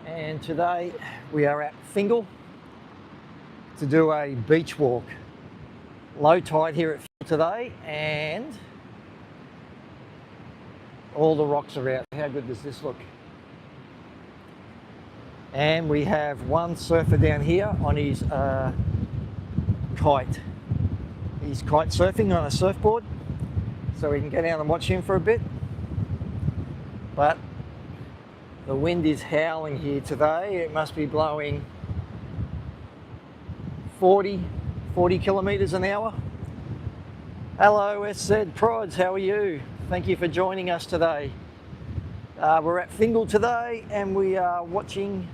And today we are at Fingle to do a beach walk. Low tide here at Fingle today, and all the rocks are out. How good does this look? And we have one surfer down here on his kite. He's kite surfing on a surfboard, so we can go down and watch him for a bit. But the wind is howling here today. It must be blowing 40 kilometres an hour. Hello SZ Prods, how are you? Thank you for joining us today. We're at Fingle today and we are watching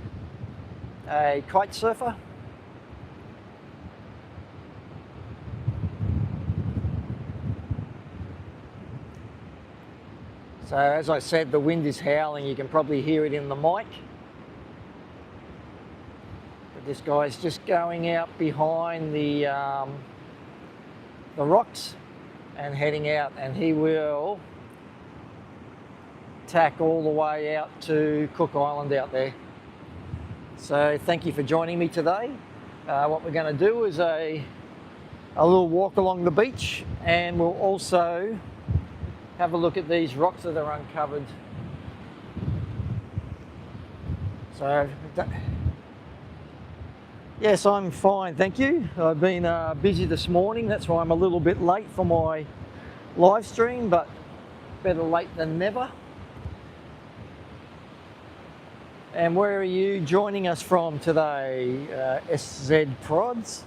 a kite surfer. So as I said, the wind is howling. You can probably hear it in the mic. But this guy's just going out behind the rocks and heading out, and he will tack all the way out to Cook Island out there. So thank you for joining me today. What we're going to do is a little walk along the beach, and we'll also have a look at these rocks that are uncovered. So, yes, I'm fine, thank you. I've been busy this morning, that's why I'm a little bit late for my live stream, but better late than never. And where are you joining us from today, SZ Prods?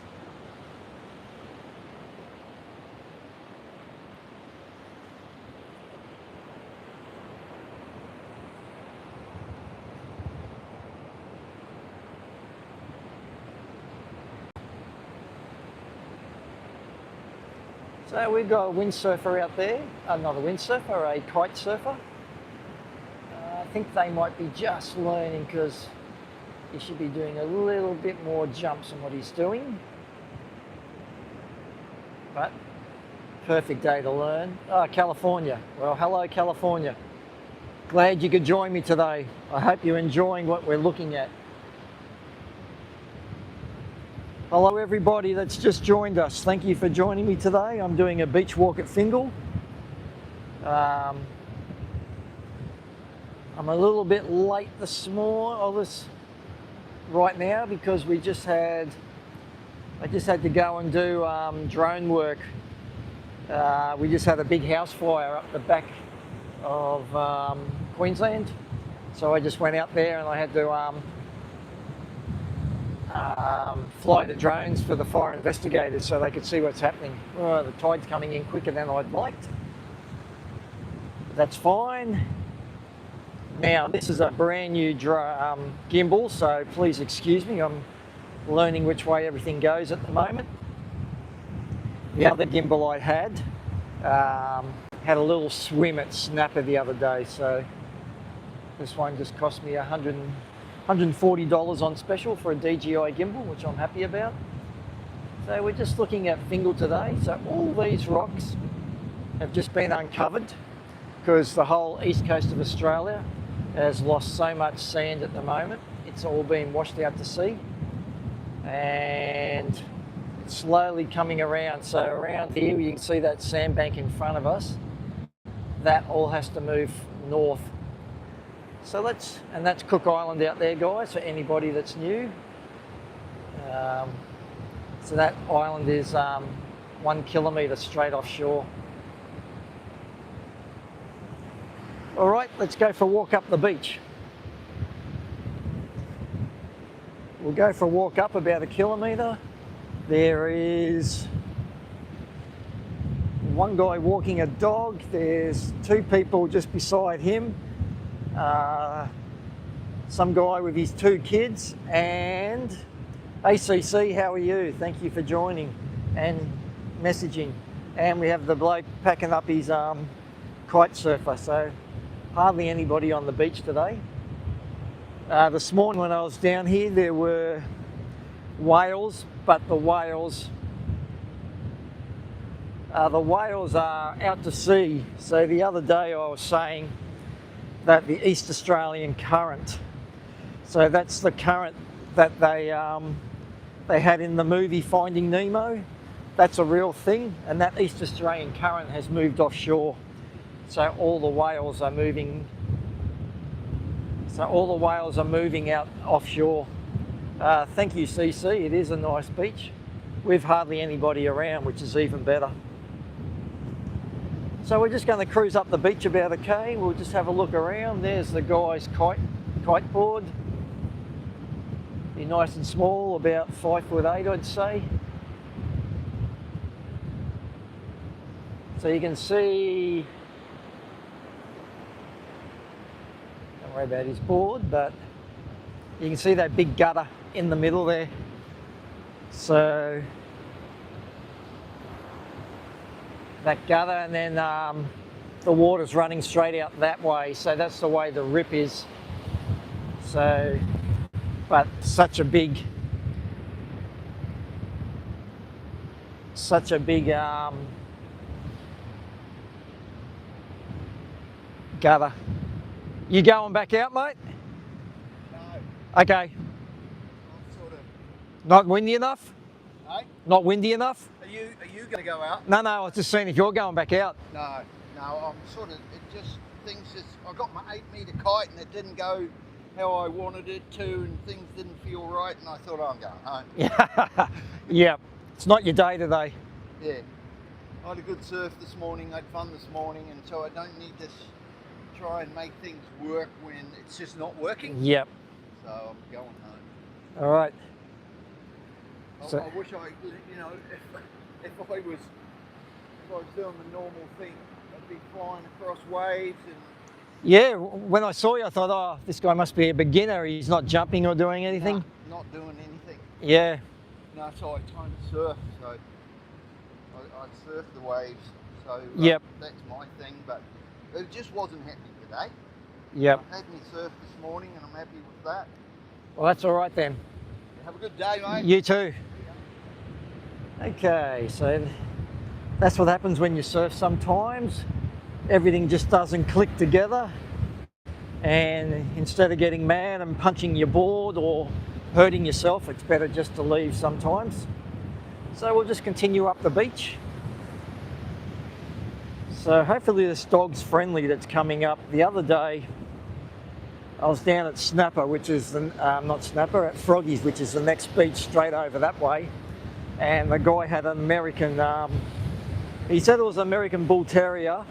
So we've got a windsurfer out there, not a windsurfer, a kite surfer. I think they might be just learning because he should be doing a little bit more jumps than what he's doing. But perfect day to learn. California. Well, hello California. Glad you could join me today. I hope you're enjoying what we're looking at. Hello everybody that's just joined us. Thank you for joining me today. I'm doing a beach walk at Fingle. I'm a little bit late right now because I just had to go and do drone work. We just had a big house fire up the back of Queensland. So I just went out there and I had to fly the drones for the fire investigators so they could see what's happening. Oh, the tide's coming in quicker than I'd liked. That's fine. Now, this is a brand new gimbal, so please excuse me. I'm learning which way everything goes at the moment. The other gimbal I had a little swim at Snapper the other day, so this one just cost me $140 on special for a DJI gimbal, which I'm happy about. So we're just looking at Fingle today. So all these rocks have just been uncovered because the whole east coast of Australia has lost so much sand at the moment. It's all been washed out to sea and it's slowly coming around. So around here you can see that sandbank in front of us. That all has to move north. So that's Cook Island out there, guys, for anybody that's new. So that island is 1 kilometre straight offshore. All right, let's go for a walk up the beach. We'll go for a walk up about 1 kilometre. There is one guy walking a dog. There's 2 people just beside him. Some guy with his 2 kids, and ACC, how are you? Thank you for joining and messaging. And we have the bloke packing up his kite surfer, so hardly anybody on the beach today. This morning when I was down here there were whales, but the whales are out to sea. So the other day I was saying that the East Australian current So that's the current that they had in the movie Finding Nemo. That's a real thing, and that East Australian current has moved offshore. So all the whales are moving. So all the whales are moving out offshore. Thank you, CC. It is a nice beach. We've hardly anybody around, which is even better. So we're just going to cruise up the beach about a K. We'll just have a look around. There's the guy's kiteboard. Be nice and small, about 5'8", I'd say. So you can see, don't worry about his board, but you can see that big gutter in the middle there. So that gutter, and then the water's running straight out that way. So that's the way the rip is. So, but such a big gutter. You going back out, mate? No. Okay. I'm sort of. Not windy enough? Hey? Not windy enough? Are you going to go out? No, I was just seeing if you're going back out. No, I'm sort of. It just things just. I got my 8-metre kite and it didn't go how I wanted it to, and things didn't feel right, and I thought, oh, I'm going home. Yeah. Yeah. It's not your day today. Yeah. I had a good surf this morning. I had fun this morning, and so I don't need to try and make things work when it's just not working. Yep. So I'm going home. All right. So, I wish I, if I was doing the normal thing, I'd be flying across waves and. Yeah, when I saw you, I thought, oh, this guy must be a beginner. He's not jumping or doing anything. No, not doing anything. Yeah. No, so I tried to surf. So I surf the waves. So yep. That's my thing. But it just wasn't happening today. Yep. I had me surf this morning, and I'm happy with that. Well, that's all right then. Have a good day, mate. You too. Okay, so that's what happens when you surf sometimes. Everything just doesn't click together, and instead of getting mad and punching your board or hurting yourself, it's better just to leave sometimes. So we'll just continue up the beach. So hopefully this dog's friendly that's coming up. The other day I was down at Snapper, which is not Snapper, at Froggy's, which is the next beach straight over that way, and the guy had an American, he said it was an American Bull Terrier,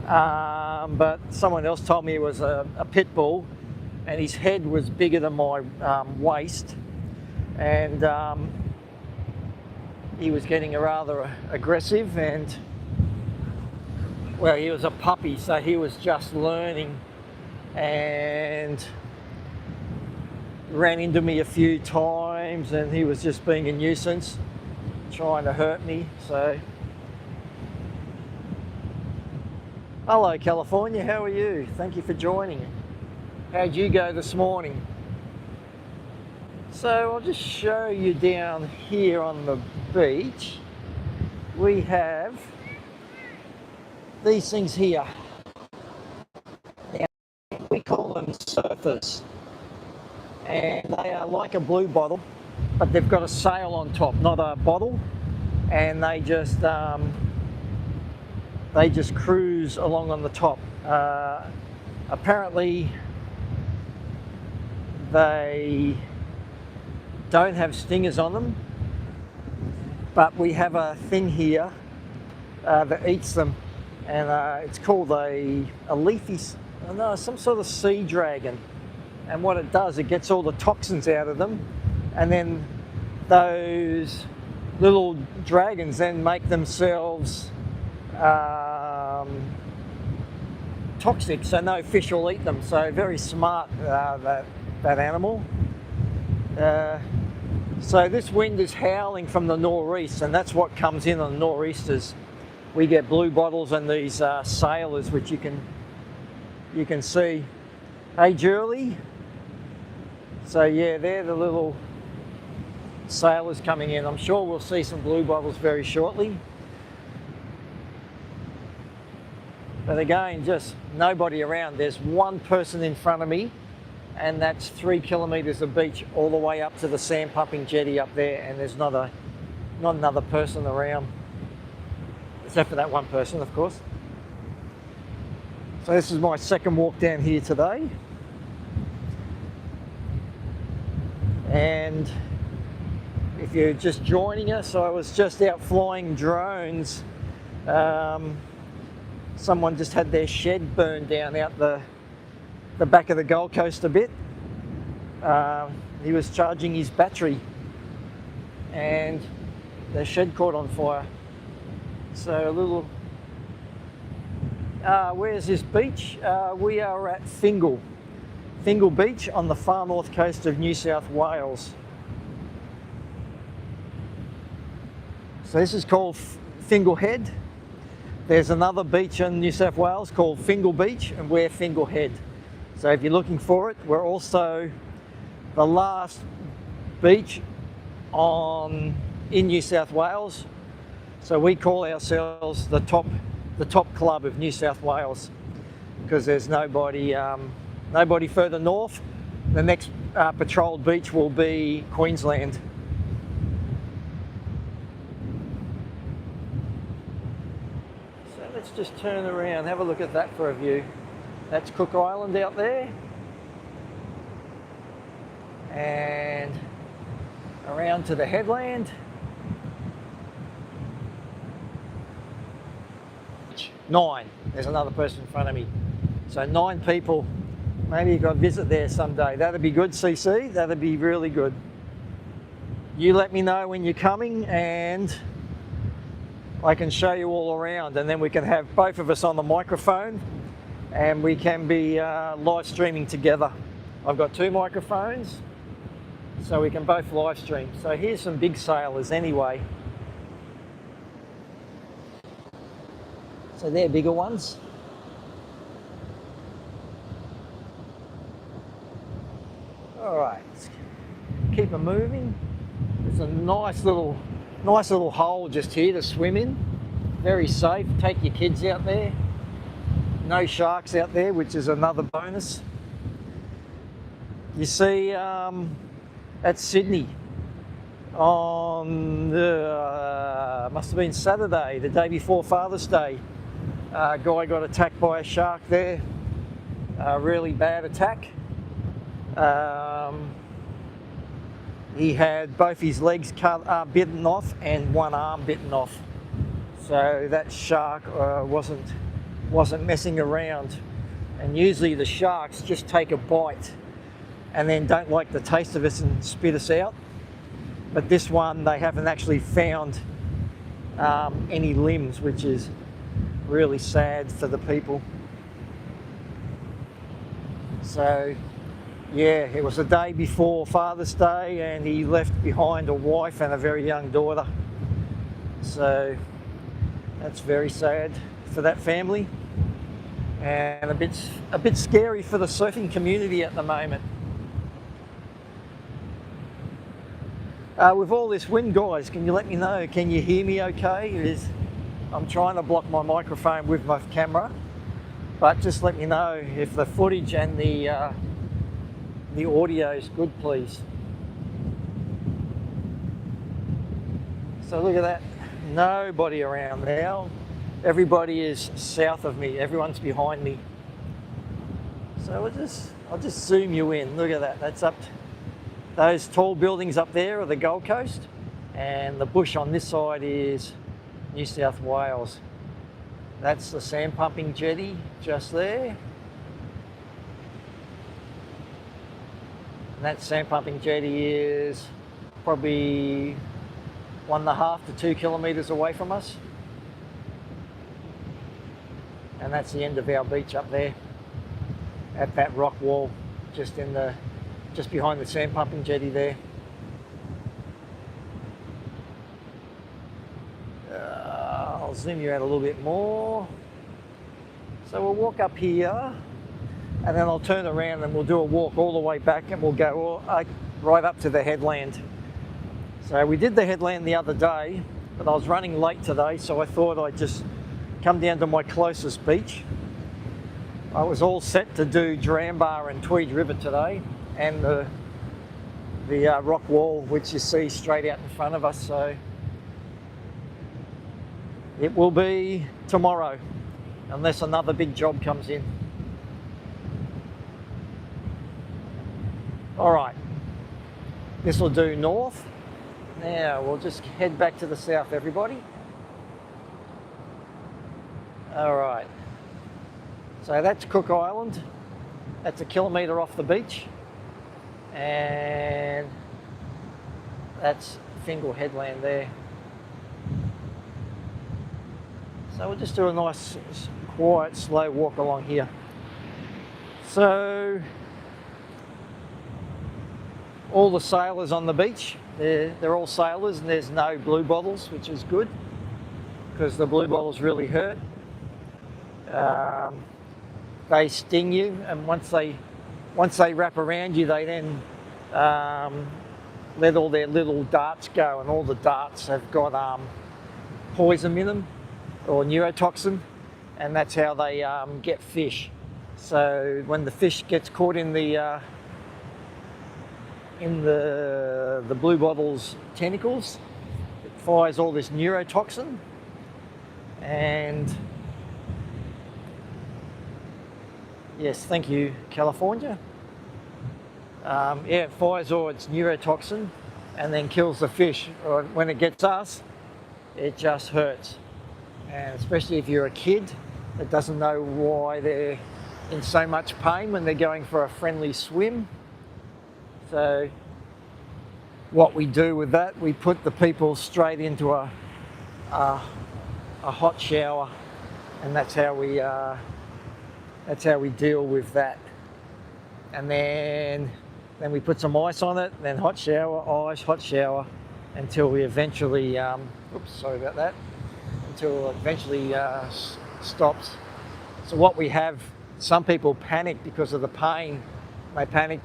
but someone else told me it was a pit bull, and his head was bigger than my waist, and he was getting rather aggressive, and well, he was a puppy, so he was just learning, and ran into me a few times, and he was just being a nuisance, trying to hurt me. So hello California, how are you? Thank you for joining. How'd you go this morning? So I'll just show you down here on the beach. We have these things here. Now, we call them surfers, and they are like a blue bottle, but they've got a sail on top, not a bottle, and they just cruise along on the top. Apparently they don't have stingers on them, but we have a thing here that eats them, and it's called a leafy, no, some sort of sea dragon. And what it does, it gets all the toxins out of them, and then those little dragons then make themselves toxic, so no fish will eat them. So very smart, that animal. So this wind is howling from the northeast, and that's what comes in on nor'easters. We get blue bottles and these sailors, which you can see. Hey Julie. So yeah, they're the little sailors coming in. I'm sure we'll see some blue bottles very shortly. But again, just nobody around. There's one person in front of me, and that's 3 kilometres of beach all the way up to the sand pumping jetty up there, and there's not another person around, except for that one person, of course. So this is my second walk down here today, and if you're just joining us, I was just out flying drones. Someone just had their shed burned down out the back of the Gold Coast a bit. He was charging his battery and the shed caught on fire. So a little, where's this beach? We are at Fingle Beach on the far north coast of New South Wales. So this is called Fingle Head. There's another beach in New South Wales called Fingle Beach, and we're Fingle Head. So if you're looking for it, we're also the last beach in New South Wales. So we call ourselves the top club of New South Wales, because there's nobody further north. The next patrolled beach will be Queensland. So let's just turn around, have a look at that for a view. That's Cook Island out there. And around to the headland. 9. There's another person in front of me. So 9 people. Maybe you got a visit there someday. That'd be good, CC. That'd be really good. You let me know when you're coming and I can show you all around, and then we can have both of us on the microphone and we can be live streaming together. I've got 2 microphones, so we can both live stream. So here's some big sailors anyway. So they're bigger ones. All right, let's keep them moving. There's a nice little hole just here to swim in. Very safe. Take your kids out there. No sharks out there, which is another bonus. You see, at Sydney on must have been Saturday, the day before Father's Day. A guy got attacked by a shark there. A really bad attack. He had both his legs bitten off and one arm bitten off. So that shark wasn't messing around. And usually the sharks just take a bite and then don't like the taste of it and spit us out. But this one, they haven't actually found any limbs, which is really sad for the people. So yeah, it was the day before Father's Day and he left behind a wife and a very young daughter. So that's very sad for that family and a bit scary for the surfing community at the moment. With all this wind, guys, can you let me know? Can you hear me okay? I'm trying to block my microphone with my camera, but just let me know if the footage and the audio is good, please. So look at that, nobody around now. Everybody is south of me, everyone's behind me. So I'll just zoom you in. Look at that, that's up. Those tall buildings up there are the Gold Coast, and the bush on this side is New South Wales. That's the sand pumping jetty just there. And that sand pumping jetty is probably 1.5 to 2 kilometres away from us. And that's the end of our beach up there at that rock wall, just behind the sand pumping jetty there. I'll zoom you out a little bit more. So we'll walk up here and then I'll turn around and we'll do a walk all the way back and we'll go right up to the headland. So we did the headland the other day, but I was running late today, so I thought I'd just come down to my closest beach I was all set to do Drambar and Tweed River today, and the rock wall which you see straight out in front of us, so it will be tomorrow unless another big job comes in. All right, this will do north. Now we'll just head back to the south, everybody. All right, so that's Cook Island. That's a kilometre off the beach. And that's Fingle headland there. So we'll just do a nice, quiet, slow walk along here. So all the sailors on the beach, they're all sailors, and there's no blue bottles, which is good because the blue bottles really hurt. They sting you, and once they wrap around you, they then let all their little darts go, and all the darts have got poison in them, or neurotoxin, and that's how they get fish. So when the fish gets caught in the blue bottle's tentacles, it fires all this neurotoxin, and yes, thank you, California. Yeah, it fires all its neurotoxin and then kills the fish. Or when it gets us, it just hurts. And especially if you're a kid that doesn't know why they're in so much pain when they're going for a friendly swim. So what we do with that, we put the people straight into a hot shower, and that's how we deal with that. And then we put some ice on it, then hot shower, ice, hot shower, until we eventually, oops, sorry about that, until it eventually stops. So what we have, some people panic because of the pain. They panic.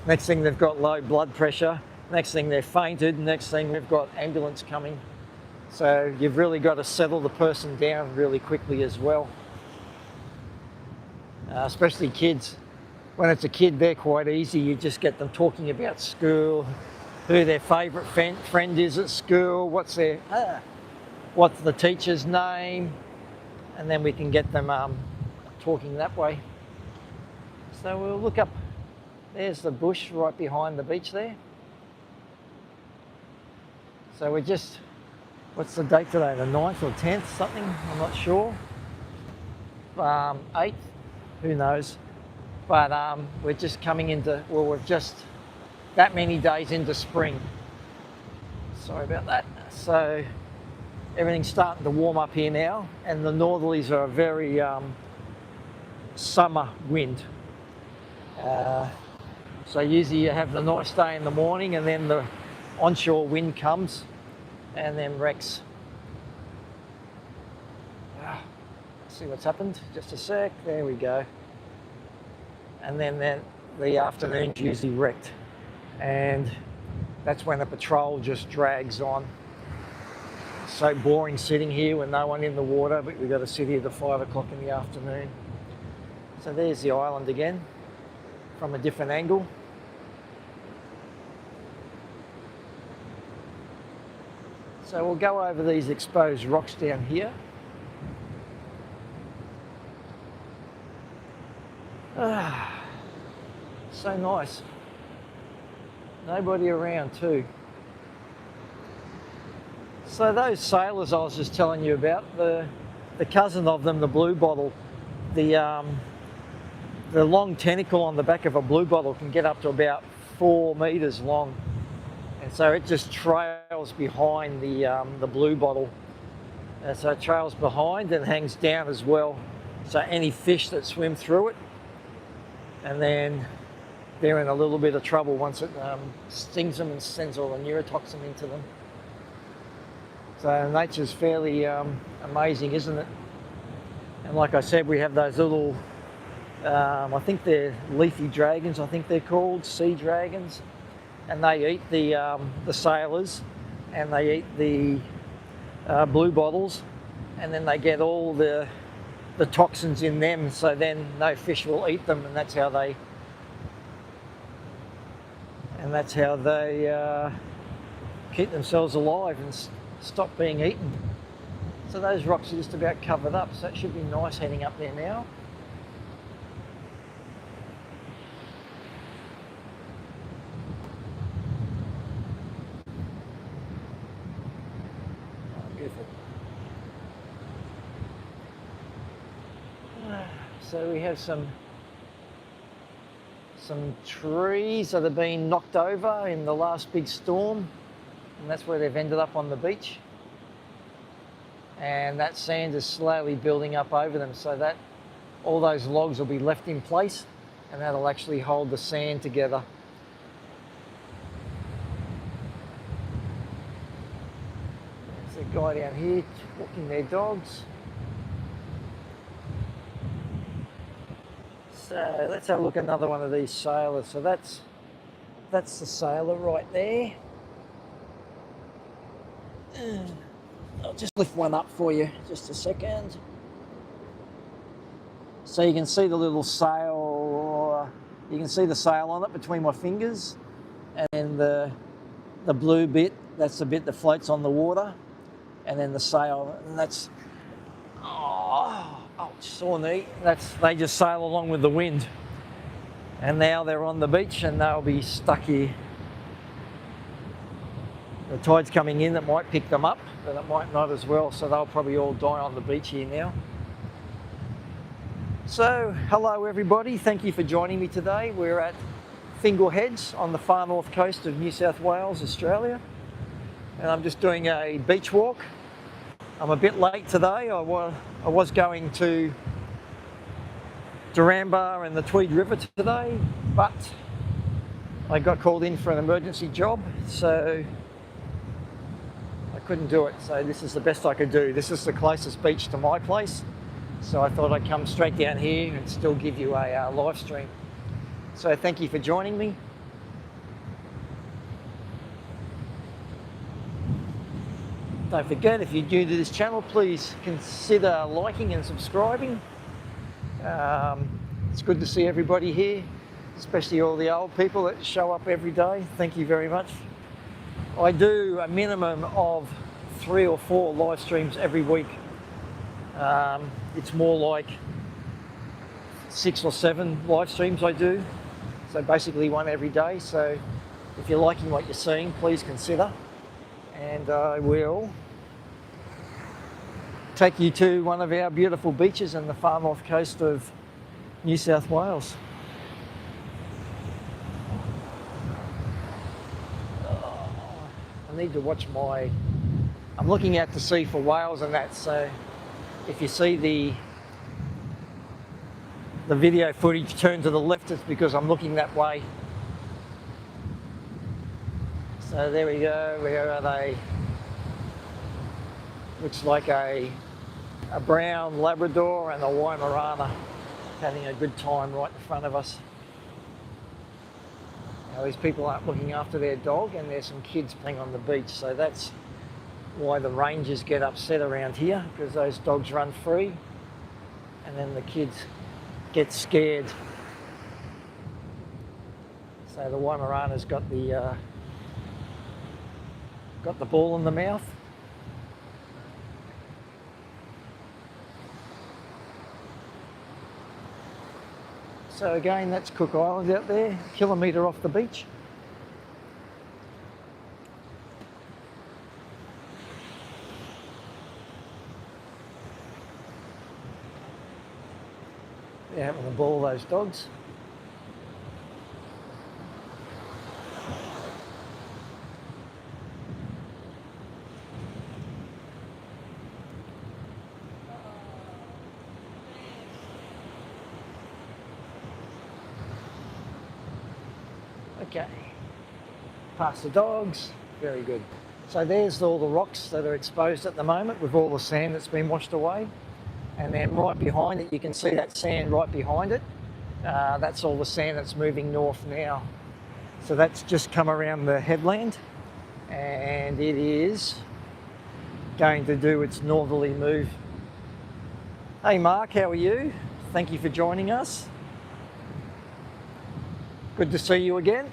Next thing they've got low blood pressure. Next thing they're fainted. Next thing we've got ambulance coming. So you've really got to settle the person down really quickly as well. Especially kids. When it's a kid, they're quite easy. You just get them talking about school, who their favourite friend is at school, what's the teacher's name, and then we can get them talking that way. So we'll look up. There's the bush right behind the beach there. So we're just, what's the date today? The 9th or 10th, something, I'm not sure. 8th. Who knows? But we're just coming into, well, we're just that many days into spring. Sorry about that. So everything's starting to warm up here now, and the northerlies are a very summer wind. So usually you have the nice day in the morning, and then the onshore wind comes and then wrecks. See what's happened? Just a sec. There we go. And then the afternoon's usually wrecked, and that's when the patrol just drags on. It's so boring sitting here with no one in the water, but we've got to sit here till 5 o'clock in the afternoon. So there's the island again from a different angle. So we'll go over these exposed rocks down here. So nice. Nobody around too. So those sailors I was just telling you about, the cousin of them, the blue bottle, the long tentacle on the back of a blue bottle can get up to about 4 meters long, and so it just trails behind the blue bottle. And so it trails behind and hangs down as well. So any fish that swim through it, and then they're in a little bit of trouble once it stings them and sends all the neurotoxin into them. So nature's fairly amazing, isn't it? And like I said, we have those little, I think they're leafy dragons, I think they're called, sea dragons. And they eat the sailors, and they eat the blue bottles, and then they get all the the toxins in them, so then no fish will eat them, and that's how they keep themselves alive and stop being eaten. So those rocks are just about covered up, so it should be nice heading up there now. Oh, beautiful. So we have some trees that have been knocked over in the last big storm, and that's where they've ended up on the beach. And that sand is slowly building up over them, so that all those logs will be left in place, and that'll actually hold the sand together. There's a guy down here walking their dogs. So let's have a look at another one of these sailors. So that's the sailor right there. I'll just lift one up for you, just a second. So you can see the little sail, you can see the sail on it between my fingers, and the blue bit, that's the bit that floats on the water, and then the sail, and that's, oh, sore knee. They just sail along with the wind. And now they're on the beach and they'll be stuck here. The tide's coming in, that might pick them up, but it might not as well, so they'll probably all die on the beach here now. So, hello everybody, thank you for joining me today. We're at Fingle Heads on the far north coast of New South Wales, Australia. And I'm just doing a beach walk. I'm a bit late today. I was going to Duranbah and the Tweed River today, but I got called in for an emergency job, so I couldn't do it. So this is the best I could do. This is the closest beach to my place, so I thought I'd come straight down here and still give you a live stream. So thank you for joining me. Don't forget, if you're new to this channel, please consider liking and subscribing. It's good to see everybody here, especially all the old people that show up every day. Thank you very much. I do a minimum of 3 or 4 live streams every week. It's more like 6 or 7 live streams I do. So basically one every day. So if you're liking what you're seeing, please consider. And I will take you to one of our beautiful beaches in the far north coast of New South Wales. I need to watch I'm looking out to sea for whales and that, so if you see the video footage turn to the left, it's because I'm looking that way. So there we go, where are they? Looks like a brown Labrador and a Weimaraner having a good time right in front of us. Now these people aren't looking after their dog, and there's some kids playing on the beach, so that's why the rangers get upset around here, because those dogs run free and then the kids get scared. So the Weimaraner's got the ball in the mouth. So again, that's Cook Island out there, a kilometre off the beach. They're having a ball, those dogs. Okay, past the dogs, very good. So there's all the rocks that are exposed at the moment with all the sand that's been washed away. And then right behind it, you can see that sand right behind it. That's all the sand that's moving north now. So that's just come around the headland, and it is going to do its northerly move. Hey Mark, how are you? Thank you for joining us. Good to see you again.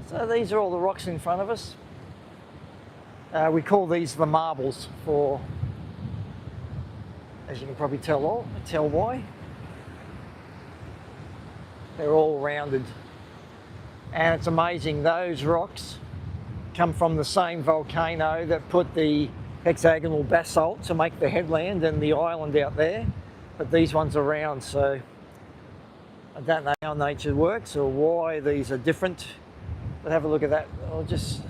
So these are all the rocks in front of us. We call these the marbles for, as you can probably tell why. They're all rounded. And it's amazing, those rocks come from the same volcano that put the hexagonal basalt to make the headland and the island out there. But these ones are round, so I don't know how nature works or why these are different. But have a look at that. I'll just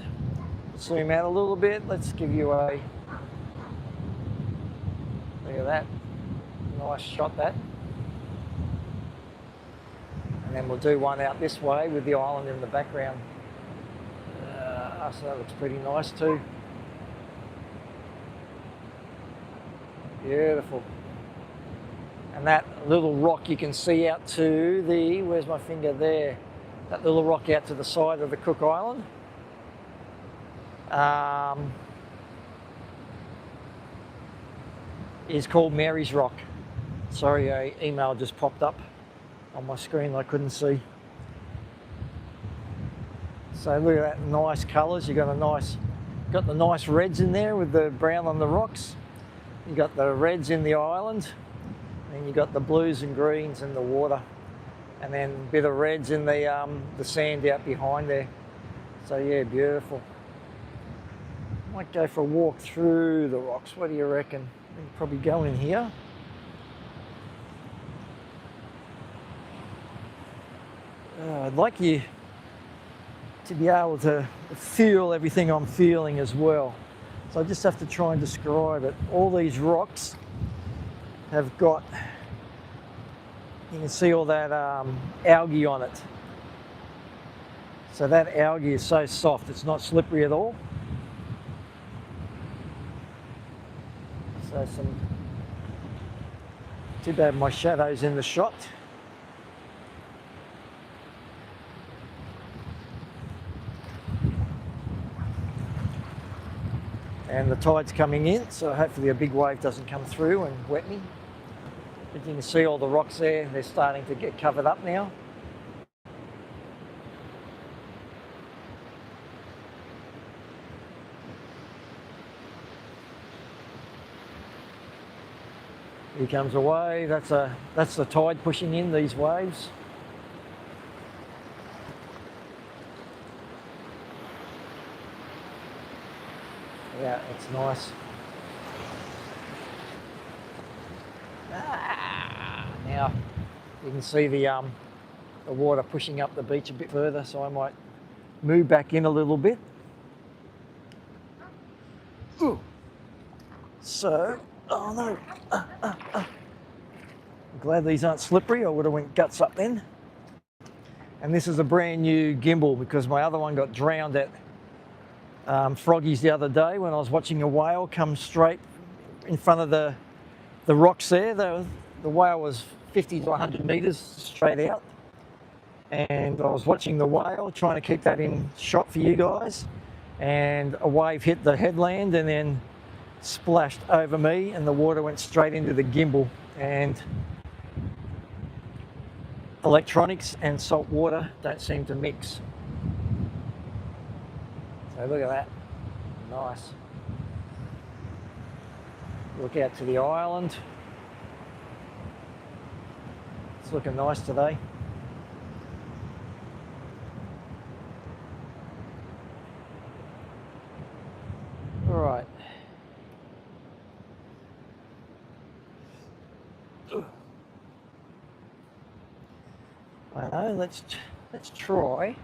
zoom out a little bit. Let's give you a look at that. Nice shot, that. And then we'll do one out this way with the island in the background. So that looks pretty nice too. Beautiful. And that little rock you can see out to the, where's my finger there? That little rock out to the side of the Cook Island. Is called Mary's Rock. Sorry, an email just popped up on my screen I couldn't see. So look at that, nice colours. You got the nice reds in there with the brown on the rocks. You got the reds in the island, and you got the blues and greens in the water, and then a bit of reds in the sand out behind there. So yeah, beautiful. Might go for a walk through the rocks. What do you reckon? We can probably go in here. I'd like you to be able to feel everything I'm feeling as well. So I just have to try and describe it. All these rocks have got, you can see all that algae on it. So that algae is so soft, it's not slippery at all. So too bad my shadow's in the shot. And the tide's coming in, so hopefully a big wave doesn't come through and wet me. But you can see all the rocks there, they're starting to get covered up now. Here comes a wave, that's the tide pushing in these waves. Yeah, it's nice. Now you can see the water pushing up the beach a bit further, so I might move back in a little bit. Ooh. So, oh no. I'm glad these aren't slippery. I would have went guts up then. And this is a brand new gimbal because my other one got drowned at Froggies the other day when I was watching a whale come straight in front of the rocks there. The whale was 50 to 100 metres straight out, and I was watching the whale, trying to keep that in shot for you guys, and a wave hit the headland and then splashed over me, and the water went straight into the gimbal. And electronics and salt water don't seem to mix. So look at that, nice. Look out to the island. It's looking nice today. All right. I know, let's try.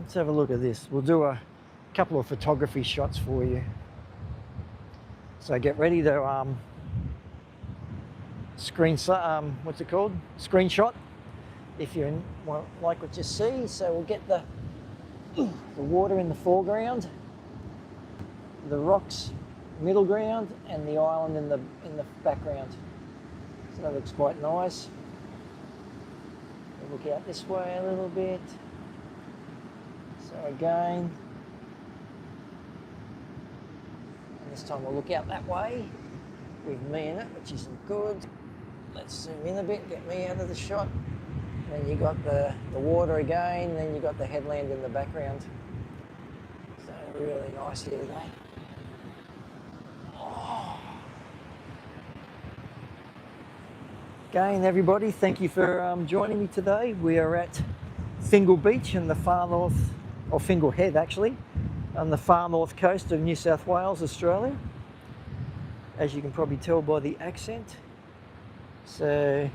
Let's have a look at this. We'll do a couple of photography shots for you. So get ready to what's it called? Screenshot if you like what you see. So we'll get the water in the foreground, the rocks middle ground, and the island in the background. So that looks quite nice. We'll look out this way a little bit. So again, This time we'll look out that way with me in it, which isn't good. Let's zoom in a bit, get me out of the shot. Then you got the water again, then you got the headland in the background. So really nice here today. Again, everybody, thank you for joining me today. We are at Fingle Beach in the far north, or Fingle Head actually, on the far north coast of New South Wales, Australia. As you can probably tell by the accent. So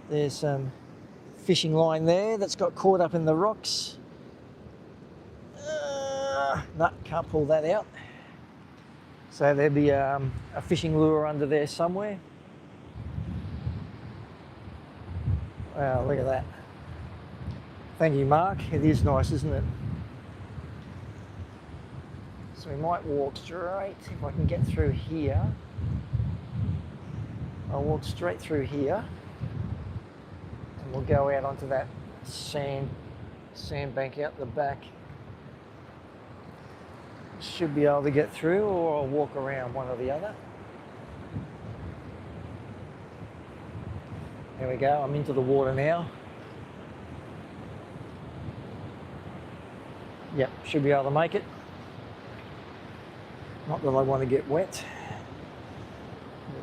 there's some fishing line there that's got caught up in the rocks. No, can't pull that out. So there'll be a fishing lure under there somewhere. Wow, look at that. Thank you, Mark. It is nice, isn't it? So we might walk straight, if I can get through here. I'll walk straight through here and we'll go out onto that sandbank out the back. Should be able to get through, or I'll walk around, one or the other. There we go, I'm into the water now. Yep, should be able to make it. Not that I want to get wet.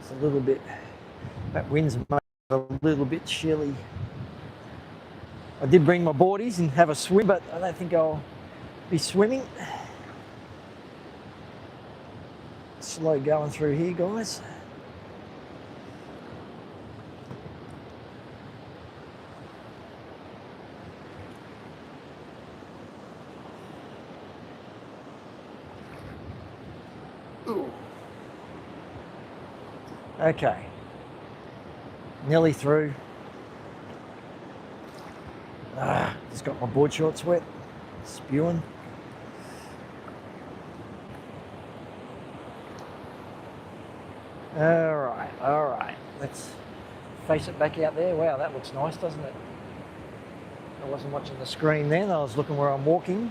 It's a little bit, that wind's made it a little bit chilly. I did bring my boardies and have a swim, but I don't think I'll be swimming. Slow going through here, guys. Ooh. Okay, nearly through. Just got my board shorts wet, spewing. All right, let's face it back out there. Wow, that looks nice, doesn't it? I wasn't watching the screen then, I was looking where I'm walking.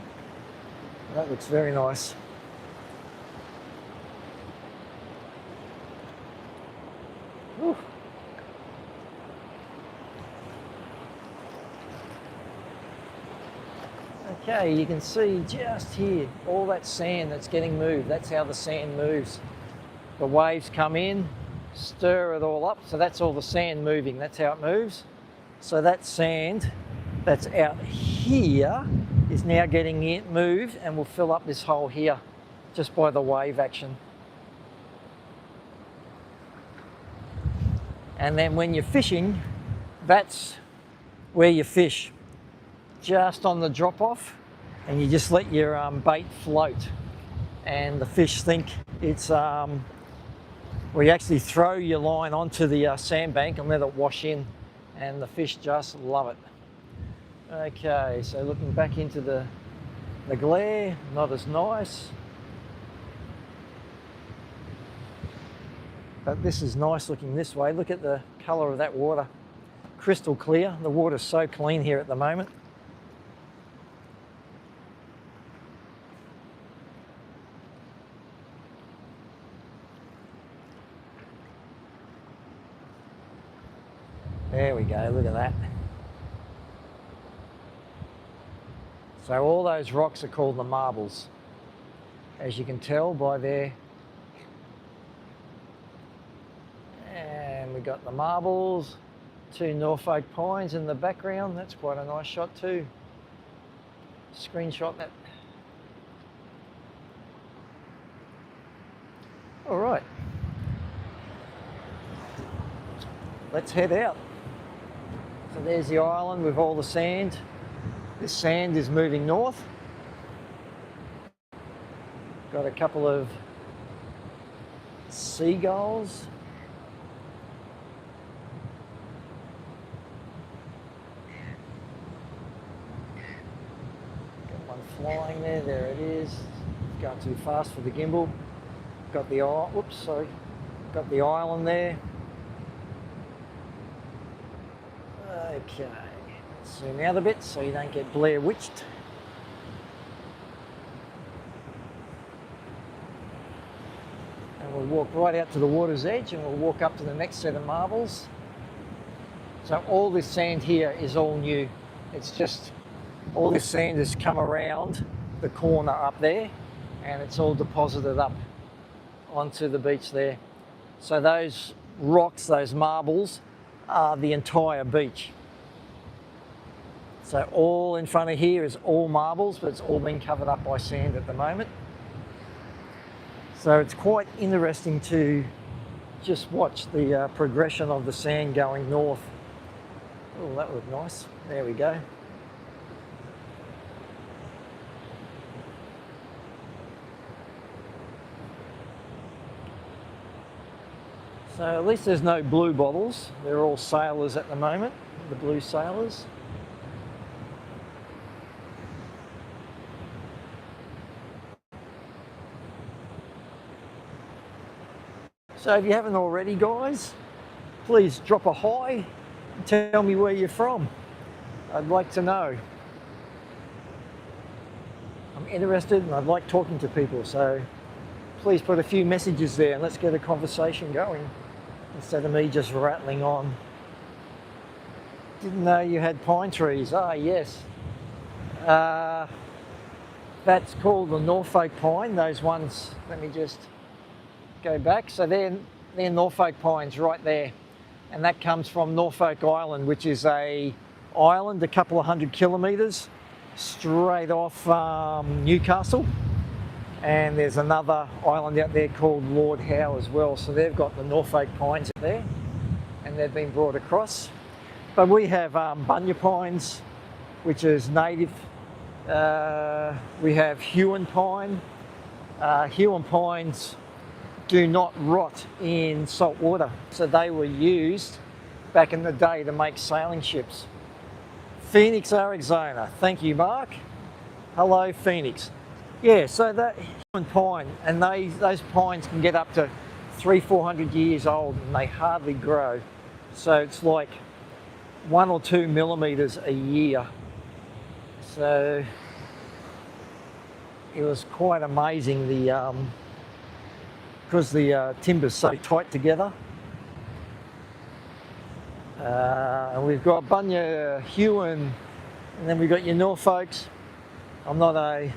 That looks very nice. Whew. Okay, you can see just here, all that sand that's getting moved. That's how the sand moves. The waves come in, stir it all up, so that's all the sand moving. That's how it moves. So that sand that's out here is now getting it moved and will fill up this hole here just by the wave action. And then when you're fishing, that's where you fish. Just on the drop off, and you just let your bait float, and the fish think it's where you actually throw your line onto the sandbank and let it wash in, and the fish just love it. Okay, so looking back into the glare, not as nice, but this is nice looking this way. Look at the colour of that water, crystal clear. The water's so clean here at the moment. There we go, look at that. So all those rocks are called the marbles, as you can tell by there. And we got the marbles, 2 Norfolk pines in the background. That's quite a nice shot too. Screenshot that. All right, let's head out. So there's the island with all the sand. This sand is moving north. Got a couple of seagulls. Got one flying there, there it is. Going too fast for the gimbal. Got the got the island there. Okay, let's zoom out a bit so you don't get Blair Witched. We'll walk right out to the water's edge and we'll walk up to the next set of marbles. So all this sand here is all new. It's just, all this sand has come around the corner up there and it's all deposited up onto the beach there. So those rocks, those marbles, are the entire beach. So all in front of here is all marbles, but it's all been covered up by sand at the moment. So it's quite interesting to just watch the progression of the sand going north. Oh, that looked nice. There we go. So at least there's no blue bottles. They're all sailors at the moment, the blue sailors. So if you haven't already, guys, please drop a hi and tell me where you're from. I'd like to know. I'm interested and I'd like talking to people, so please put a few messages there and let's get a conversation going instead of me just rattling on. Didn't know you had pine trees. Ah, yes. That's called the Norfolk pine. Those ones, let me just go back. So they're Norfolk pines right there. And that comes from Norfolk Island, which is a island a couple of 100 kilometres straight off Newcastle. And there's another island out there called Lord Howe as well. So they've got the Norfolk pines out there and they've been brought across. But we have bunya pines, which is native. We have Huon pine. Huon pines do not rot in salt water. So they were used back in the day to make sailing ships. Phoenix, Arizona. Thank you, Mark. Hello, Phoenix. Yeah, so that Huon pine, and those pines can get up to 300-400 years old and they hardly grow. So it's like 1 or 2 millimeters a year. So it was quite amazing, because the timber's so tight together. And we've got bunya, Huon, and then we've got your Norfolks. I'm not a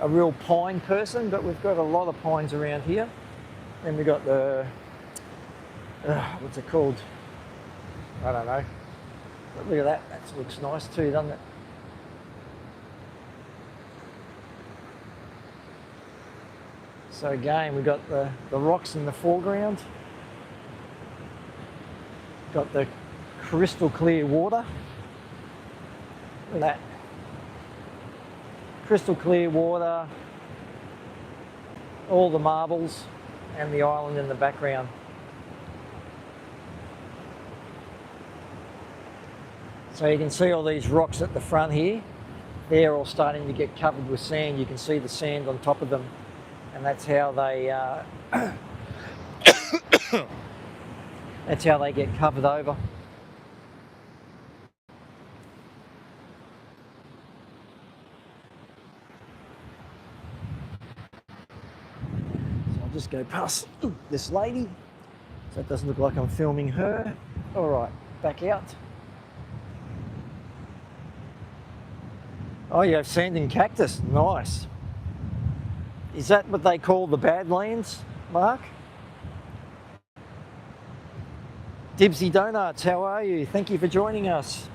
real pine person, but we've got a lot of pines around here. Then we've got the, what's it called? I don't know. But look at that, that looks nice too, doesn't it? So again, we've got the rocks in the foreground. Got the crystal clear water. Look at that. Crystal clear water, all the marbles and the island in the background. So you can see all these rocks at the front here. They're all starting to get covered with sand. You can see the sand on top of them. And that's how they that's how they get covered over. So I'll just go past this lady, so it doesn't look like I'm filming her. All right, back out. Oh, you have sand and cactus. Nice. Is that what they call the Badlands, Mark? Dibsy Donuts, how are you? Thank you for joining us.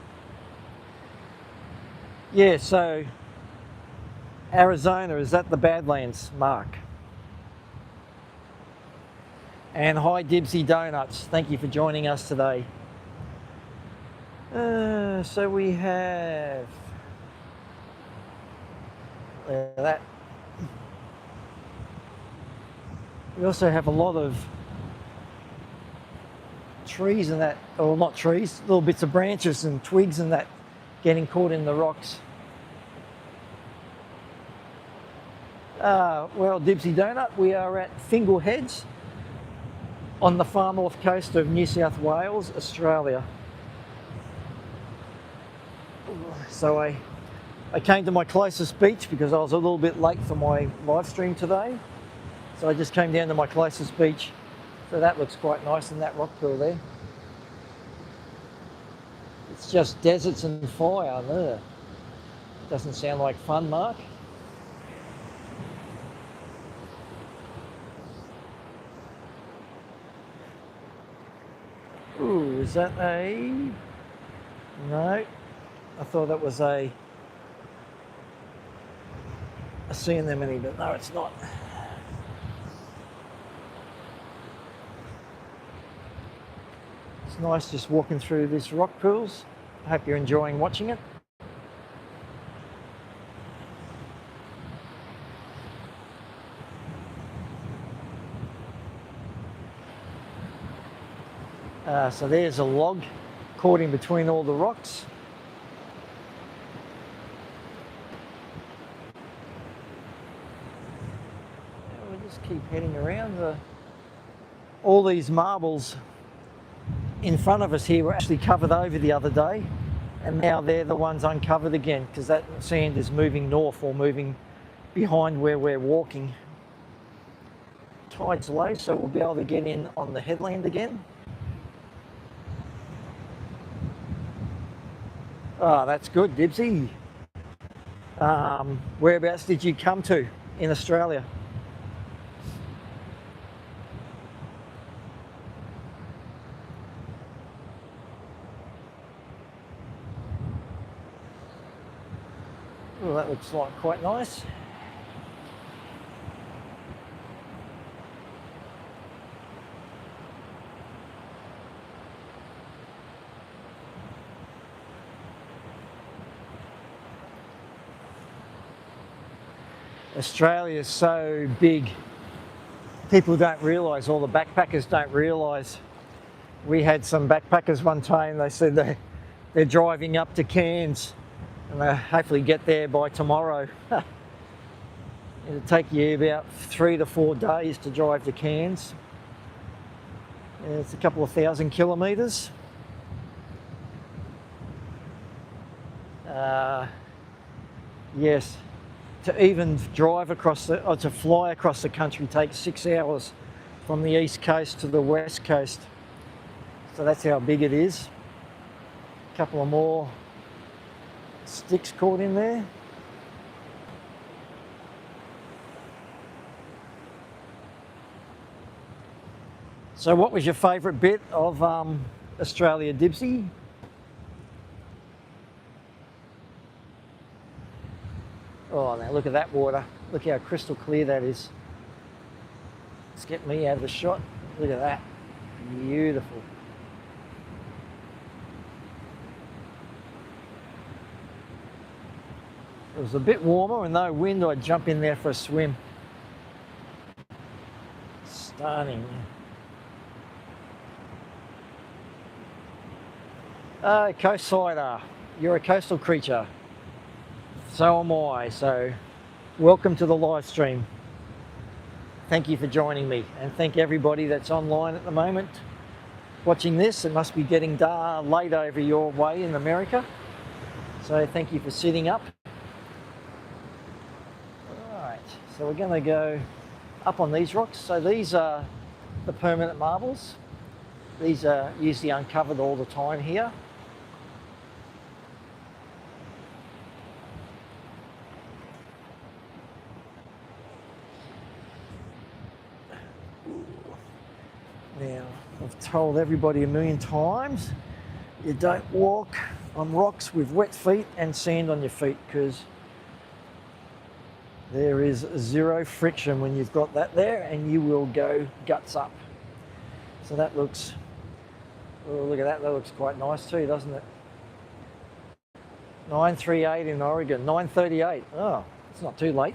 Yeah, so Arizona, is that the Badlands, Mark? And hi, Dibsy Donuts. Thank you for joining us today. So we have that. We also have a lot of trees and that, or not trees, little bits of branches and twigs and that getting caught in the rocks. Well, Dibsy Donut, we are at Fingle Heads on the far north coast of New South Wales, Australia. So I came to my closest beach because I was a little bit late for my live stream today. So I just came down to my closest beach. So that looks quite nice in that rock pool there. It's just deserts and fire there. Doesn't sound like fun, Mark. Ooh, is that a... No, I thought that was a sea anemone, but no, it's not. It's nice just walking through these rock pools. I hope you're enjoying watching it. So there's a log caught in between all the rocks. And we'll just keep heading around. All these marbles in front of us here were actually covered over the other day, and now they're the ones uncovered again because that sand is moving north or moving behind where we're walking. Tide's low, so we'll be able to get in on the headland again. Oh, that's good, Dibsy. Whereabouts did you come to in Australia? Oh, that looks like quite nice. Australia is so big. People don't realise, all the backpackers don't realise. We had some backpackers one time, they said they're driving up to Cairns and they'll hopefully get there by tomorrow. It'll take you about 3 to 4 days to drive to Cairns. It's a couple of 1,000 kilometres. Yes. To even drive across or to fly across the country takes 6 hours from the east coast to the west coast. So that's how big it is. A couple of more sticks caught in there. So what was your favourite bit of Australia, Dibsy? Oh, now look at that water. Look how crystal clear that is. Let's get me out of the shot. Look at that. Beautiful. If it was a bit warmer and no wind, I'd jump in there for a swim. Stunning. Coastsider. You're a coastal creature. So am I, so welcome to the live stream. Thank you for joining me, and thank everybody that's online at the moment watching this. It must be getting late over your way in America, so thank you for sitting up. Alright, so we're going to go up on these rocks. So these are the permanent marbles. These are usually uncovered all the time here. Now, I've told everybody a million times, you don't walk on rocks with wet feet and sand on your feet, because there is zero friction when you've got that there, and you will go guts up. So that looks, oh, look at that, that looks quite nice too, doesn't it? 9:38 in Oregon, 9:38. Oh, it's not too late.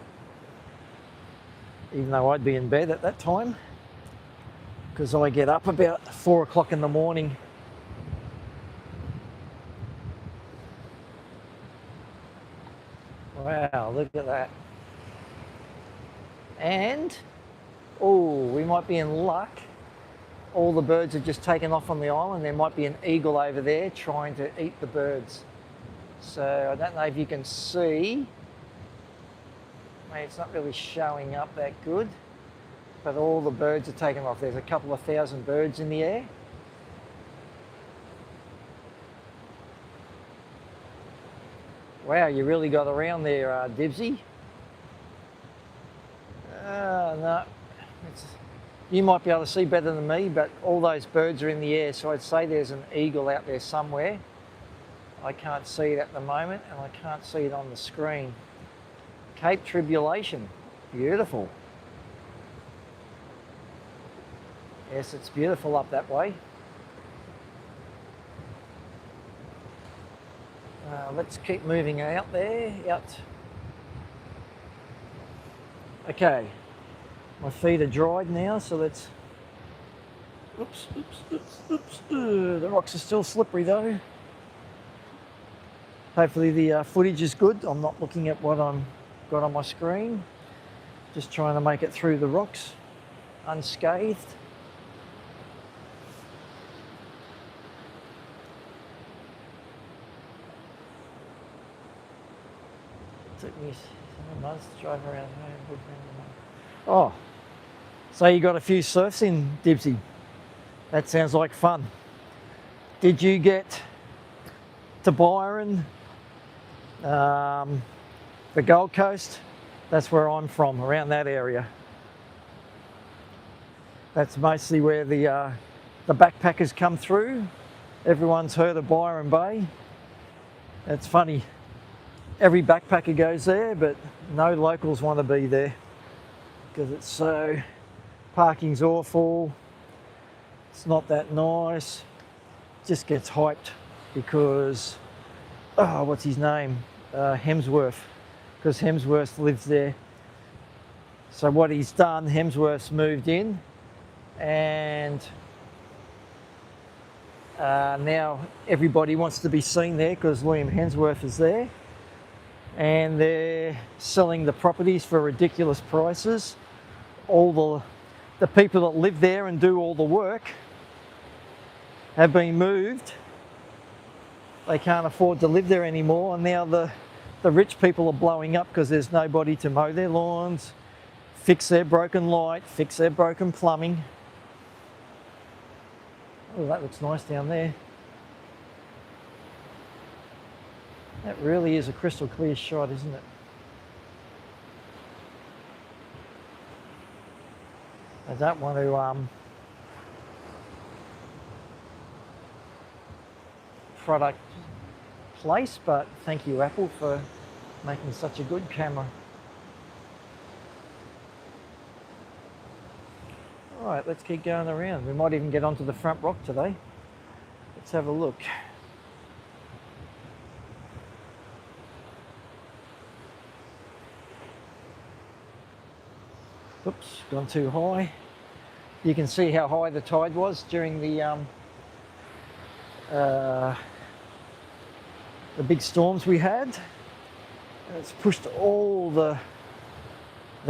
Even though I'd be in bed at that time, because I get up about 4 o'clock in the morning. Wow, look at that. And, oh, we might be in luck. All the birds have just taken off on the island. There might be an eagle over there trying to eat the birds. So I don't know if you can see. Maybe it's not really showing up that good. but all the birds are taken off. There's a couple of thousand birds in the air. Wow, you really got around there, Dibsy. No, you might be able to see better than me, but all those birds are in the air, so I'd say there's an eagle out there somewhere. I can't see it at the moment, and I can't see it on the screen. Cape Tribulation, beautiful. Yes, it's beautiful up that way. Let's keep moving out there, out. Okay, my feet are dried now, so let's, oops, the rocks are still slippery though. Hopefully the footage is good. I'm not looking at what I've got on my screen. Just trying to make it through the rocks unscathed. Took me 7 months to drive around home. Oh, so you got a few surfs in, Dibsy. That sounds like fun. Did you get to Byron, the Gold Coast? That's where I'm from, around that area. That's mostly where the backpackers come through. Everyone's heard of Byron Bay. It's funny. Every backpacker goes there, but no locals want to be there because it's so, parking's awful, it's not that nice, just gets hyped because, oh, what's his name? Hemsworth, because Hemsworth lives there. So what he's done, Hemsworth's moved in, and now everybody wants to be seen there because William Hemsworth is there. And they're selling the properties for ridiculous prices. All the people that live there and do all the work have been moved. They can't afford to live there anymore, and now the rich people are blowing up because there's nobody to mow their lawns, fix their broken light, fix their broken plumbing. Oh, that looks nice down there. That really is a crystal clear shot, isn't it? I don't want to product place, but thank you, Apple, for making such a good camera. All right, let's keep going around. We might even get onto the front rock today. Let's have a look. Oops, gone too high. You can see how high the tide was during the big storms we had. And it's pushed all the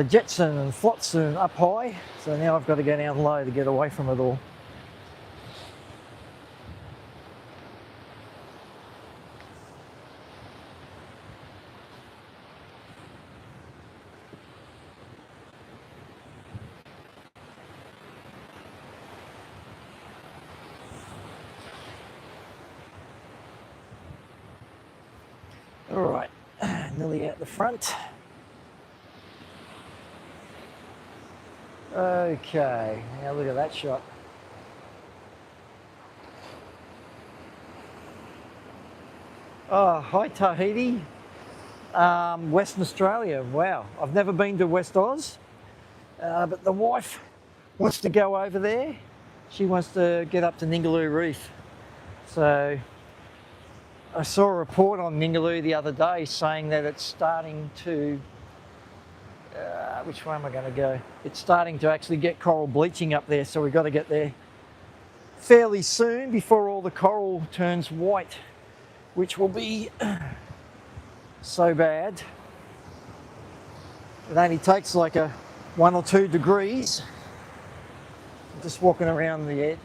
jetsam and flotsam up high, so now I've got to go down low to get away from it all. All right, nearly out the front. Okay, now look at that shot. Oh, hi Tahiti, Western Australia. Wow, I've never been to West Oz, but the wife wants to go over there. She wants to get up to Ningaloo Reef. So I saw a report on Ningaloo the other day saying that it's starting to, which way am I going to go? It's starting to actually get coral bleaching up there, so we've got to get there fairly soon before all the coral turns white, which will be so bad. It only takes like 1 or 2 degrees. I'm just walking around the edge.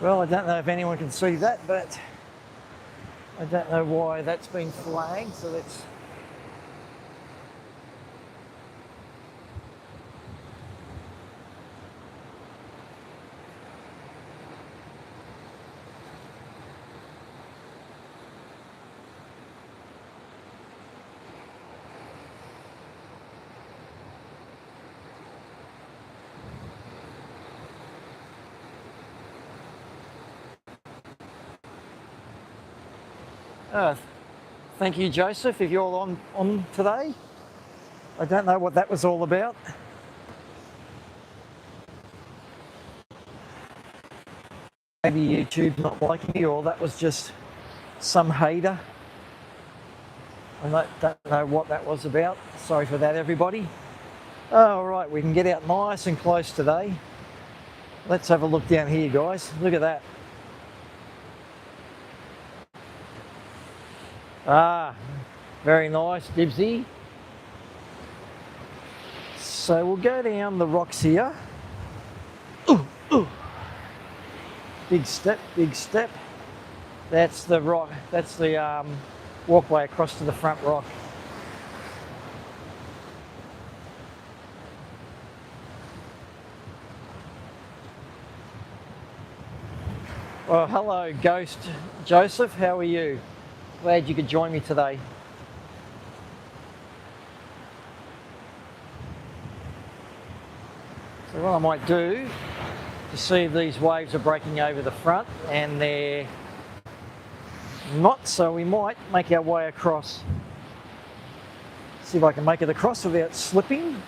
Well, I don't know if anyone can see that, but I don't know why that's been flagged, so let's... Thank you, Joseph, if you're on today. I don't know what that was all about. Maybe YouTube's not liking me, or that was just some hater. I don't know what that was about. Sorry for that, everybody. All right, we can get out nice and close today. Let's have a look down here, guys. Look at that. Ah, very nice, Dibsy. So we'll go down the rocks here. Ooh, ooh. Big step, big step. That's the rock. That's the walkway across to the front rock. Well, hello, Ghost Joseph. How are you? Glad you could join me today. So what I might do to see if these waves are breaking over the front, and they're not, so we might make our way across. See if I can make it across without slipping.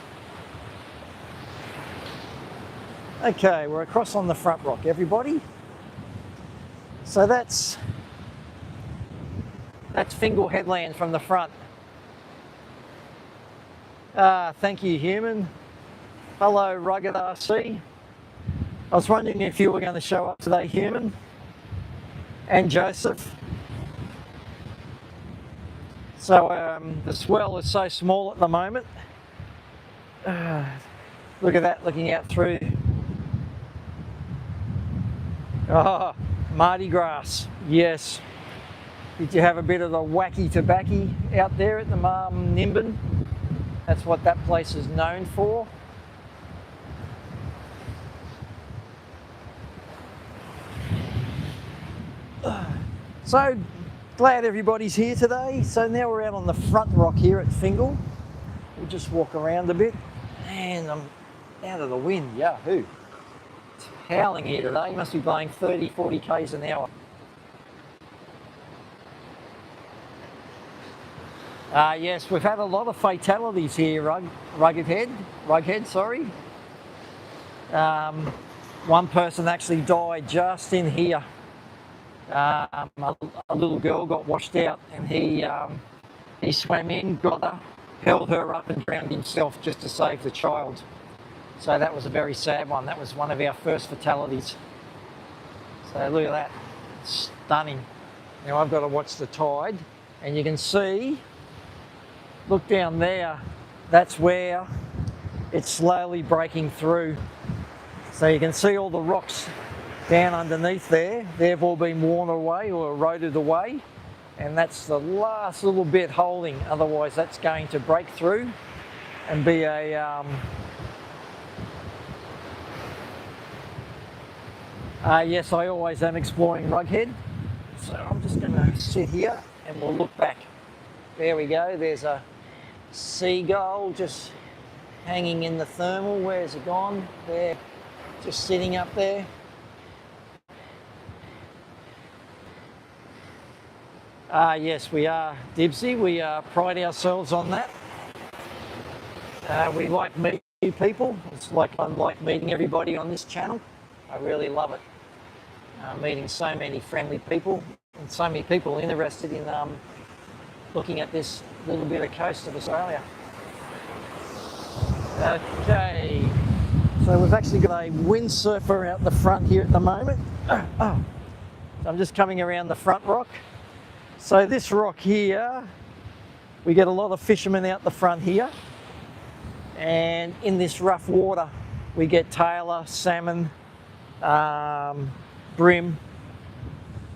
Okay, we're across on the front rock, everybody. So that's Fingle headland from the front. Thank you, human. Hello, Rugged RC. I was wondering if you were going to show up today, human, and Joseph. So the swell is so small at the moment. Look at that, looking out through. Oh, Mardi Gras, yes. Did you have a bit of the wacky tobacco out there at the Nimbin? That's what that place is known for. So glad everybody's here today. So now we're out on the front rock here at Fingle. We'll just walk around a bit, and I'm out of the wind. Yahoo! It's howling here today. You must be blowing 30, 40 k's an hour. Yes, we've had a lot of fatalities here, Rughead, sorry. One person actually died just in here. A little girl got washed out, and he swam in, got her, held her up and drowned himself just to save the child. So that was a very sad one. That was one of our first fatalities. So look at that, it's stunning. Now I've got to watch the tide, and you can see, look down there, that's where it's slowly breaking through. So you can see all the rocks down underneath there. They've all been worn away or eroded away, and that's the last little bit holding. Otherwise that's going to break through and be a yes, I always am exploring, Rughead. So I'm just going to sit here and we'll look back. There we go, there's a seagull just hanging in the thermal. Where's it gone? There, just sitting up there. Yes, we are, Dibsy. We pride ourselves on that. We like meeting new people. It's like I like meeting everybody on this channel. I really love it. Meeting so many friendly people and so many people interested in looking at this little bit of coast of Australia. Okay, so we've actually got a windsurfer out the front here at the moment. So I'm just coming around the front rock. So this rock here, we get a lot of fishermen out the front here, and in this rough water we get tailor, salmon, brim.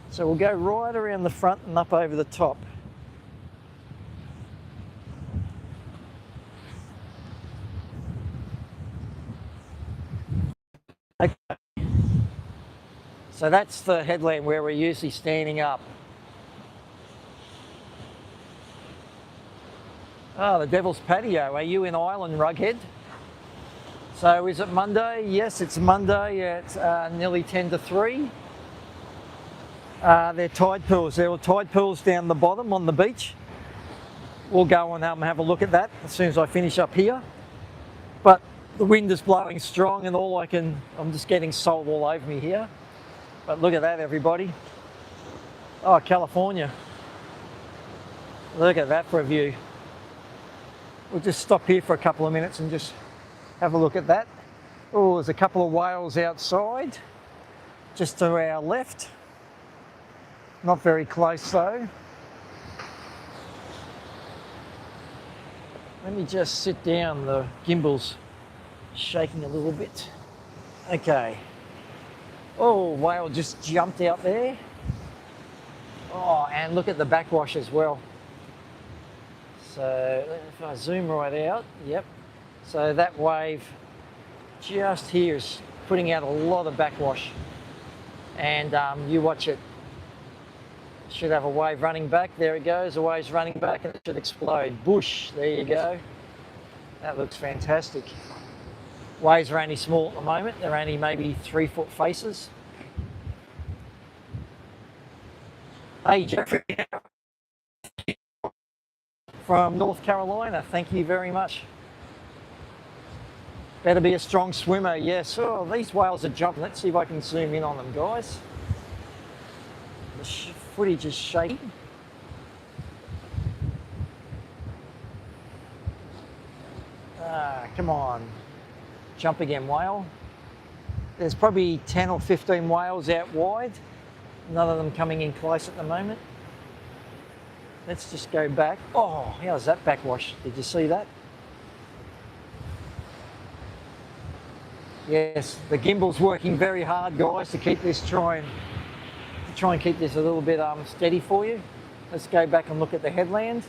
So we'll go right around the front and up over the top. Okay. So that's the headland where we're usually standing up. Oh, the Devil's Patio. Are you in Ireland, Rughead? So is it Monday? Yes, it's Monday at nearly 10 to 3. They're tide pools. There were tide pools down the bottom on the beach. We'll go and have a look at that as soon as I finish up here. But the wind is blowing strong and I'm just getting salt all over me here. But look at that, everybody. Oh, California. Look at that for a view. We'll just stop here for a couple of minutes and just have a look at that. Oh, there's a couple of whales outside, just to our left. Not very close though. Let me just sit down, the gimbal's shaking a little bit. Okay. Oh, whale just jumped out there. Oh, and look at the backwash as well. So if I zoom right out, yep. So that wave just here is putting out a lot of backwash. And you watch it. Should have a wave running back. There it goes. The wave's running back and it should explode. Bush, there you go. That looks fantastic. Waves are only small at the moment. They're only maybe 3 foot faces. Hey, Jeffrey from North Carolina. Thank you very much. Better be a strong swimmer. Yes. Oh, these whales are jumping. Let's see if I can zoom in on them, guys. The footage is shaking. Come on. Jump again, whale. There's probably 10 or 15 whales out wide. None of them coming in close at the moment. Let's just go back. Oh, how's that backwash? Did you see that? Yes, the gimbal's working very hard, guys, to keep this try and keep this a little bit steady for you. Let's go back and look at the headland.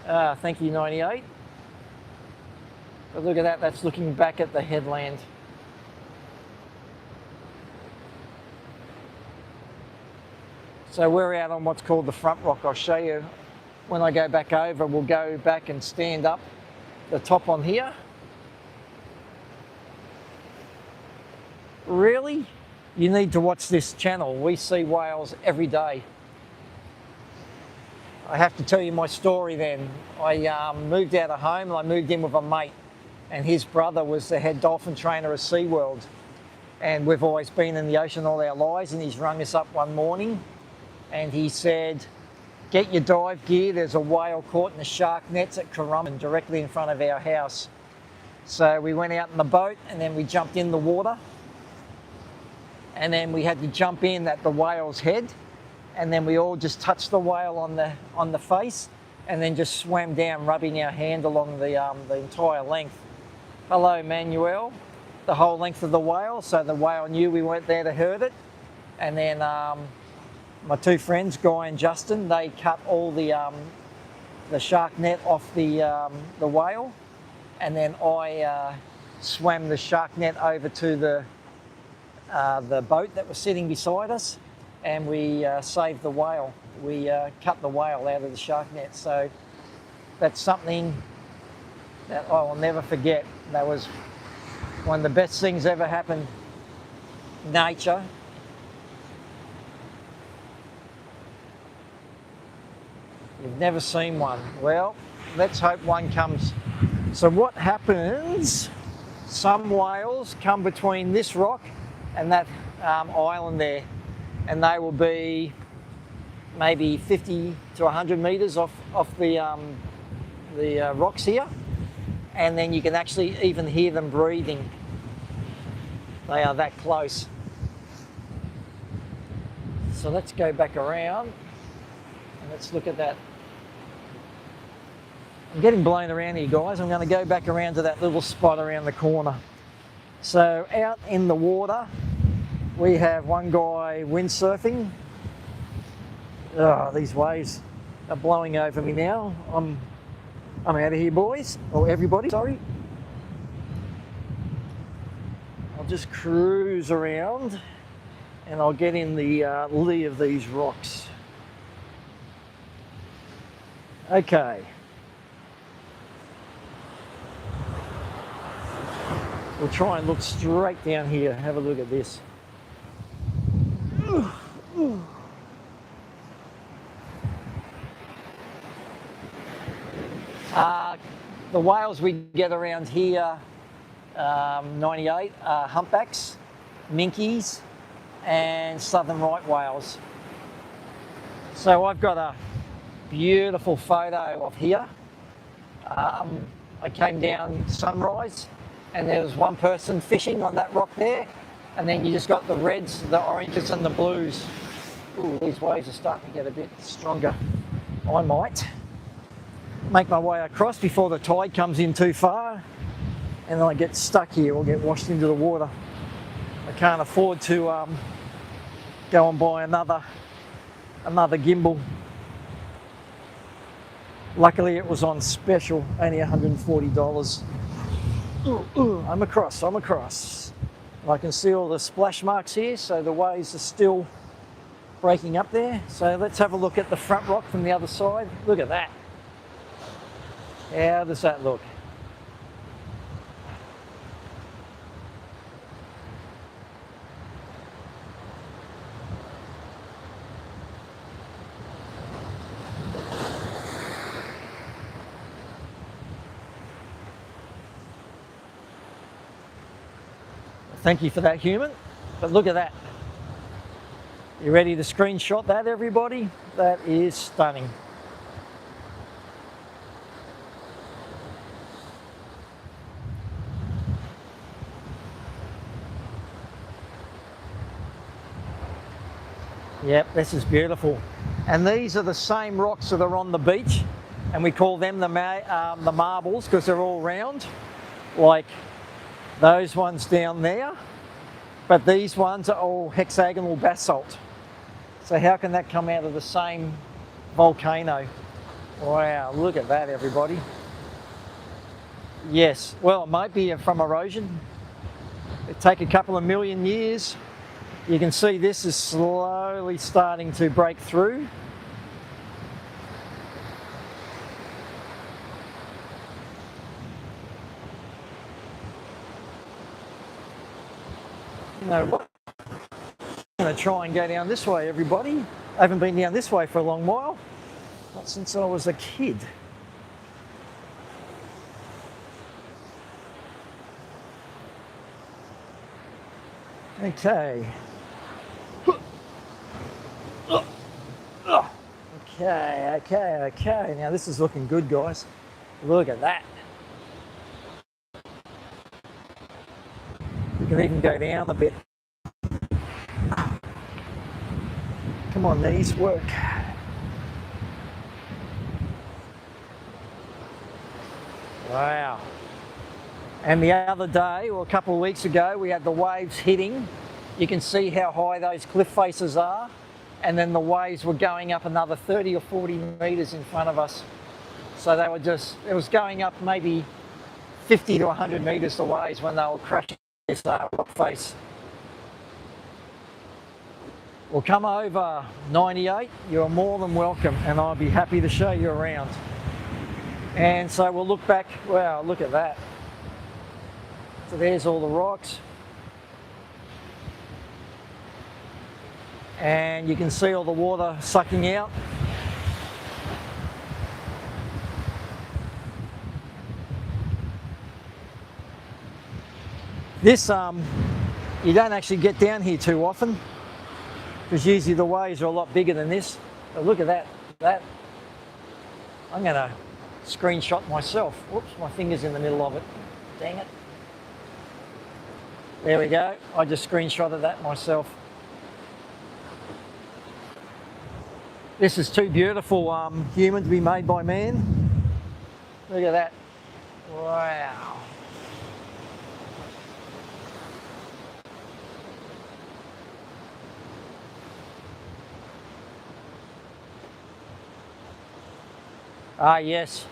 Thank you, 98. But look at that, that's looking back at the headland. So we're out on what's called the front rock. I'll show you when I go back over. We'll go back and stand up the top on here. Really? You need to watch this channel. We see whales every day. I have to tell you my story then. I moved out of home and I moved in with a mate, and his brother was the head dolphin trainer at SeaWorld. And we've always been in the ocean all our lives, and he's rung us up one morning and he said, get your dive gear, there's a whale caught in the shark nets at Currumbin directly in front of our house. So we went out in the boat and then we jumped in the water, and then we had to jump in at the whale's head, and then we all just touched the whale on the face and then just swam down, rubbing our hand along the entire length. Hello, Manuel. The whole length of the whale, so the whale knew we weren't there to hurt it. And then my two friends, Guy and Justin, they cut all the shark net off the whale, and then I swam the shark net over to the boat that was sitting beside us, and we saved the whale. We cut the whale out of the shark net. So that's something that I will never forget. That was one of the best things ever happened. Nature. You've never seen one. Well, let's hope one comes. So what happens, some whales come between this rock and that island there, and they will be maybe 50 to 100 metres off the rocks here, and then you can actually even hear them breathing. They are that close. So let's go back around and let's look at that. I'm getting blown around here, guys. I'm going to go back around to that little spot around the corner. So out in the water, We have one guy windsurfing. Oh, these waves are blowing over me now. I'm out of here, boys. Or everybody, sorry. I'll just cruise around and I'll get in the lee of these rocks. Okay. We'll try and look straight down here. Have a look at this. The whales we get around here, 98, are humpbacks, minkies, and southern right whales. So I've got a beautiful photo of here. I came down sunrise and there was one person fishing on that rock there, and then you just got the reds, the oranges and the blues. Ooh, these waves are starting to get a bit stronger. I might make my way across before the tide comes in too far and then I get stuck here or get washed into the water. I can't afford to go and buy another gimbal. Luckily it was on special, only $140. I'm across. And I can see all the splash marks here, so the waves are still breaking up there. So let's have a look at the front rock from the other side. Look at that. How does that look? Thank you for that, human. But look at that. You ready to screenshot that, everybody? That is stunning. Yep, this is beautiful. And these are the same rocks that are on the beach, and we call them the marbles because they're all round, like those ones down there. But these ones are all hexagonal basalt. So how can that come out of the same volcano? Wow, look at that, everybody. Yes, well, it might be from erosion. It'd take a couple of million years. You can see this is slowly starting to break through. You know what? I'm going to try and go down this way, everybody. I haven't been down this way for a long while. Not since I was a kid. Okay. Okay. Now this is looking good, guys. Look at that. You can even go down a bit. Come on, knees, work. Wow. And the other day, or a couple of weeks ago, we had the waves hitting. You can see how high those cliff faces are. And then the waves were going up another 30 or 40 metres in front of us. So they were just, it was going up maybe 50 to 100 metres the waves when they were crashing this rock face. Well, come over 98, you're more than welcome, and I'll be happy to show you around. And so we'll look back, wow, look at that. So there's all the rocks. And you can see all the water sucking out. This, you don't actually get down here too often, because usually the waves are a lot bigger than this. But look at that. I'm going to screenshot myself. Whoops, my finger's in the middle of it. Dang it. There we go. I just screenshotted that myself. This is too beautiful, human, to be made by man. Look at that. Wow. Ah, yes.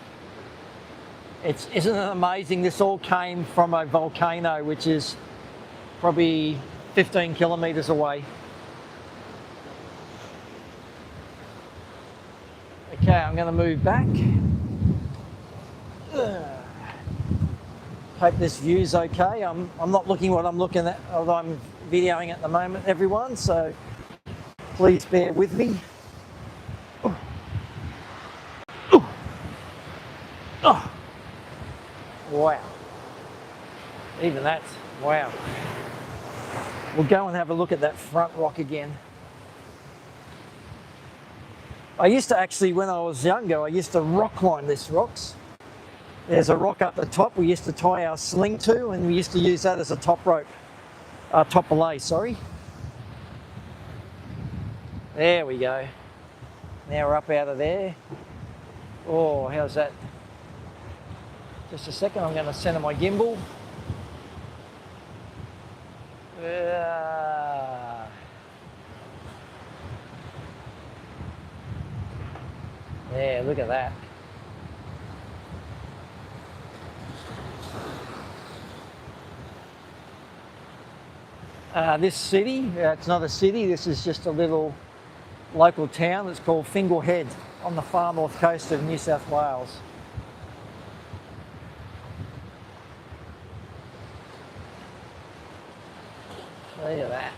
Isn't it amazing? This all came from a volcano, which is probably 15 kilometres away. Okay, I'm going to move back. Hope this view's okay. I'm not looking what I'm looking at, although I'm videoing at the moment, everyone, so please bear with me. Oh, wow. Even that's, wow. We'll go and have a look at that front rock again. I used to actually, when I was younger, I used to rock climb these rocks. There's a rock up the top we used to tie our sling to, and we used to use that as a top rope. Top belay, sorry. There we go. Now we're up out of there. Oh, how's that? Just a second, I'm going to center my gimbal. Yeah, look at that. This city, it's not a city, this is just a little local town. It's called Fingle on the far north coast of New South Wales. Look at that.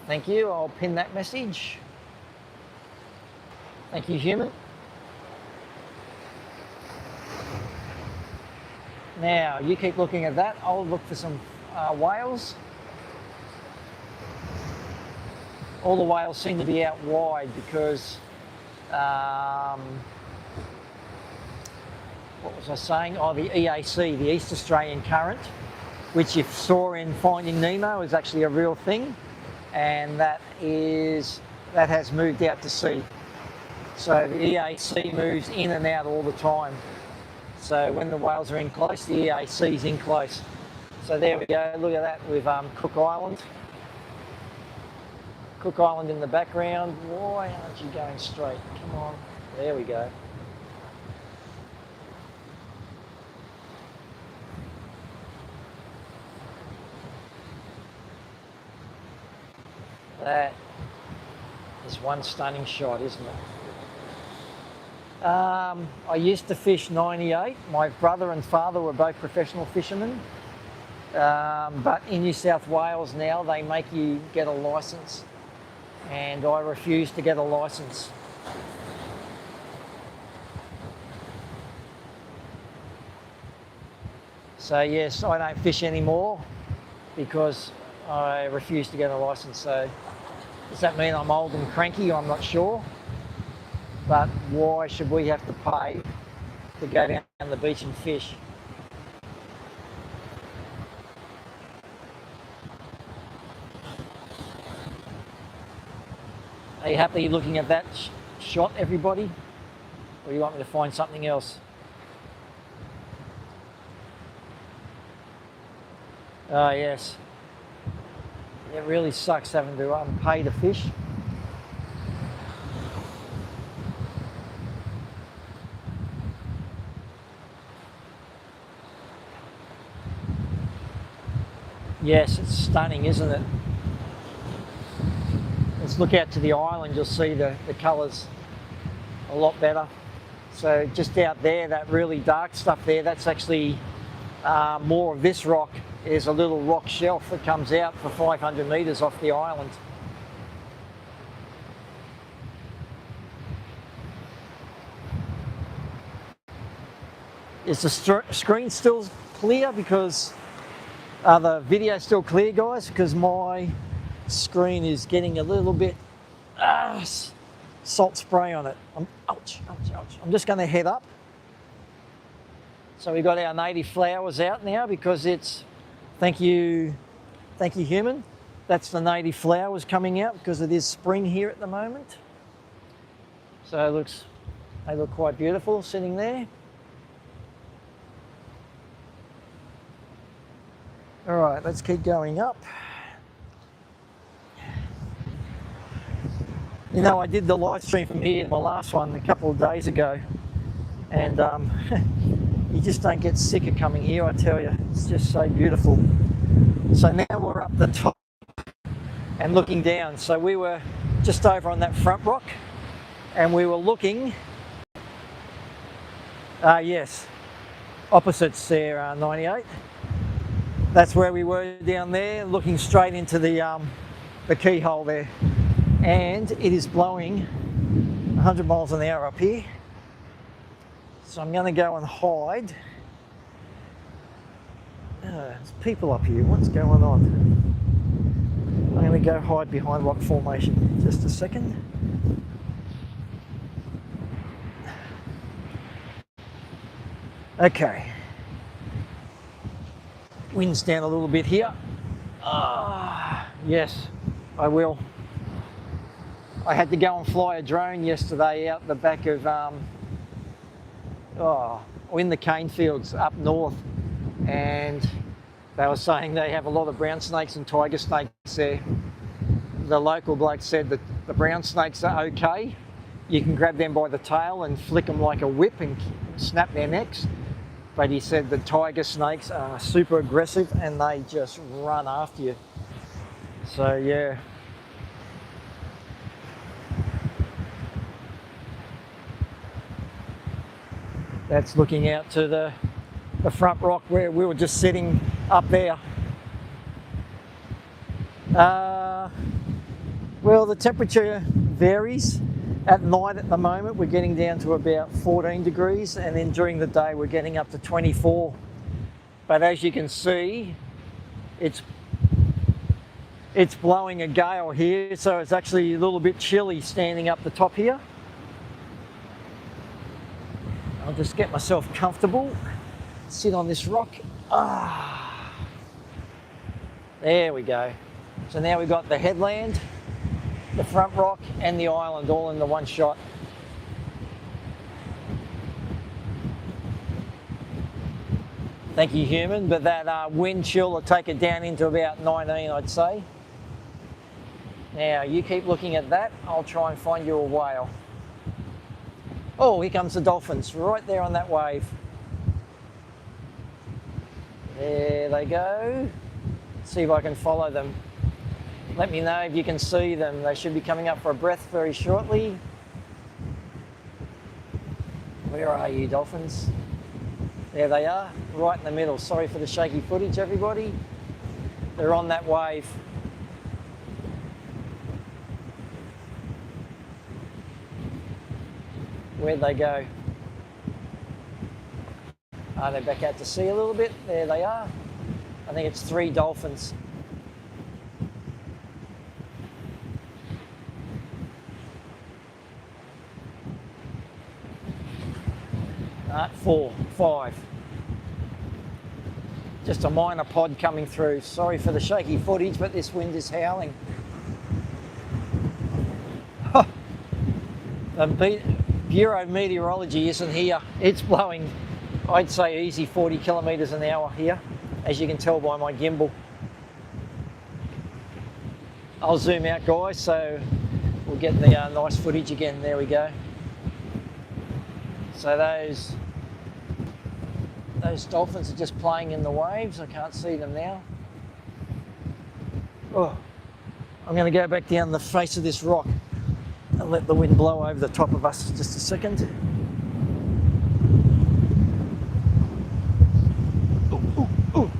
Thank you, I'll pin that message. Thank you, human. Now, you keep looking at that. I'll look for some whales. All the whales seem to be out wide because, what was I saying? Oh, the EAC, the East Australian Current, which you saw in Finding Nemo, is actually a real thing, and that has moved out to sea. So the EAC moves in and out all the time. So when the whales are in close, the EAC is in close. So there we go, look at that with Cook Island. Cook Island in the background. Why aren't you going straight? Come on, there we go. That is one stunning shot, isn't it? I used to fish 98. My brother and father were both professional fishermen. But in New South Wales now, they make you get a licence. And I refused to get a licence. So yes, I don't fish anymore because I refuse to get a licence. So does that mean I'm old and cranky? I'm not sure. But why should we have to pay to go down the beach and fish? Are you happy looking at that shot, everybody? Or do you want me to find something else? Oh, yes. It really sucks having to pay to fish. Yes, it's stunning, isn't it? Let's look out to the island, you'll see the colours a lot better. So just out there, that really dark stuff there, that's actually more of this rock. There's a little rock shelf that comes out for 500 metres off the island. Is the screen still clear? Because the video still clear, guys? Because my screen is getting a little bit salt spray on it. Ouch, ouch, ouch. I'm just going to head up. So we've got our native flowers out now because it's, thank you human. That's the native flowers coming out because it is spring here at the moment. So they look quite beautiful sitting there. All right, let's keep going up. You know, I did the live stream from here, my last one, a couple of days ago, and you just don't get sick of coming here, I tell you. It's just so beautiful. So now we're up the top and looking down. So we were just over on that front rock, and we were looking, yes, opposites there, 98. That's where we were down there, looking straight into the keyhole there. And it is blowing 100 miles an hour up here. So I'm going to go and hide. There's people up here, what's going on? I'm going to go hide behind rock formation. Just a second. Okay. Wind's down a little bit here. Yes, I will. I had to go and fly a drone yesterday out the back of, in the cane fields up north, and they were saying they have a lot of brown snakes and tiger snakes there. The local bloke said that the brown snakes are okay. You can grab them by the tail and flick them like a whip and snap their necks. But he said the tiger snakes are super aggressive and they just run after you. So yeah. That's looking out to the front rock where we were just sitting up there. Well, the temperature varies. At night at the moment we're getting down to about 14 degrees, and then during the day we're getting up to 24. But as you can see, it's blowing a gale here, so it's actually a little bit chilly standing up the top here. I'll just get myself comfortable, sit on this rock. There we go. So now we've got the headland, the front rock and the island all in the one shot. Thank you, human, but that wind chill will take it down into about 19, I'd say. Now, you keep looking at that, I'll try and find you a whale. Oh, here comes the dolphins, right there on that wave. There they go. See if I can follow them. Let me know if you can see them. They should be coming up for a breath very shortly. Where are you, dolphins? There they are, right in the middle. Sorry for the shaky footage, everybody. They're on that wave. Where'd they go? Are they back out to sea a little bit? There they are. I think it's 3 dolphins. 4, 5. Just a minor pod coming through. Sorry for the shaky footage, but this wind is howling. The Bureau of Meteorology isn't here. It's blowing, I'd say, easy 40 kilometres an hour here, as you can tell by my gimbal. I'll zoom out, guys, so we'll get the nice footage again. There we go. So those dolphins are just playing in the waves. I can't see them now. Oh, I'm going to go back down the face of this rock and let the wind blow over the top of us. Just a second. Ooh, ooh, ooh.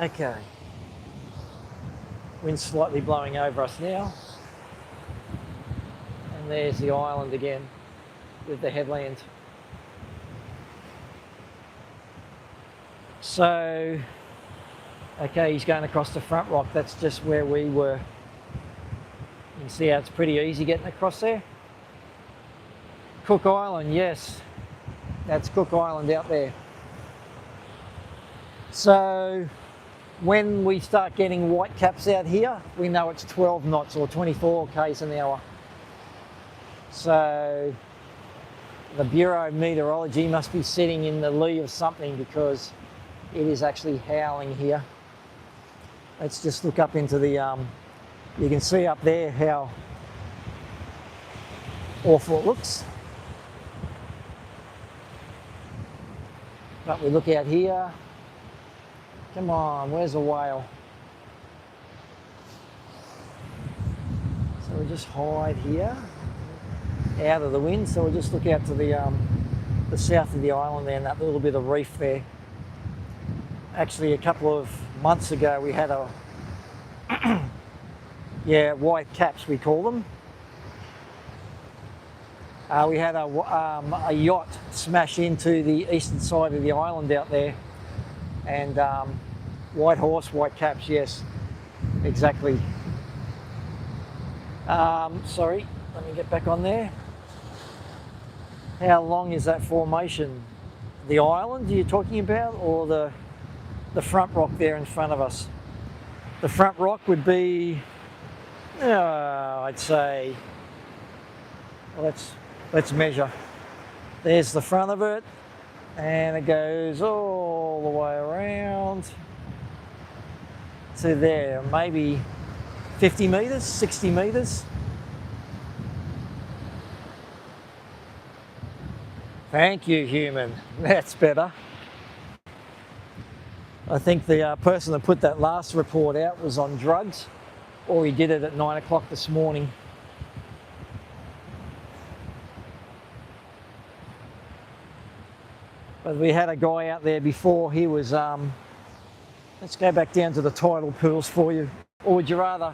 Okay. Wind's slightly blowing over us now. And there's the island again with the headland. So, okay, he's going across the front rock. That's just where we were. You can see how it's pretty easy getting across there. Cook Island, yes. That's Cook Island out there. So, when we start getting white caps out here, we know it's 12 knots or 24 k's an hour. So The Bureau of Meteorology must be sitting in the lee of something because it is actually howling here. Let's just look up into the, you can see up there how awful it looks. But we look out here. Come on, where's the whale? So we just hide here, out of the wind. So we'll just look out to the south of the island there, and that little bit of reef there. Actually, a couple of months ago, we had a, yeah, white caps we call them. We had a yacht smash into the eastern side of the island out there, and white horse, white caps, yes, exactly. Sorry, let me get back on there. How long is that formation? The island you're talking about, or the front rock there in front of us? The front rock would be, I'd say, well, let's measure. There's the front of it, and it goes all the way around to there, maybe 50 metres, 60 metres. Thank you, human. That's better. I think the person that put that last report out was on drugs, or he did it at 9 o'clock this morning. But we had a guy out there before. He was, let's go back down to the tidal pools for you. Or would you rather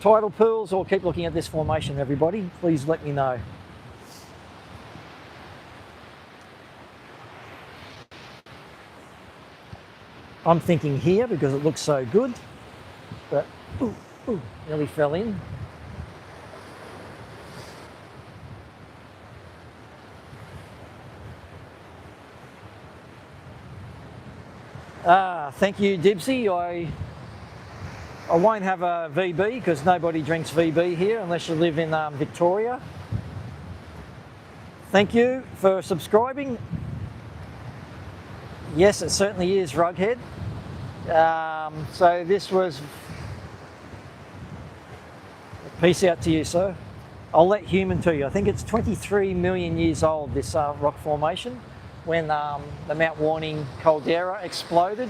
tidal pools or keep looking at this formation, everybody? Please let me know. I'm thinking here because it looks so good, but nearly fell in. Thank you, Dibsy. I won't have a VB because nobody drinks VB here unless you live in Victoria. Thank you for subscribing. Yes, it certainly is, Rughead. So this was... Peace out to you, sir. I'll let human to you. I think it's 23 million years old, this rock formation, when the Mount Warning caldera exploded.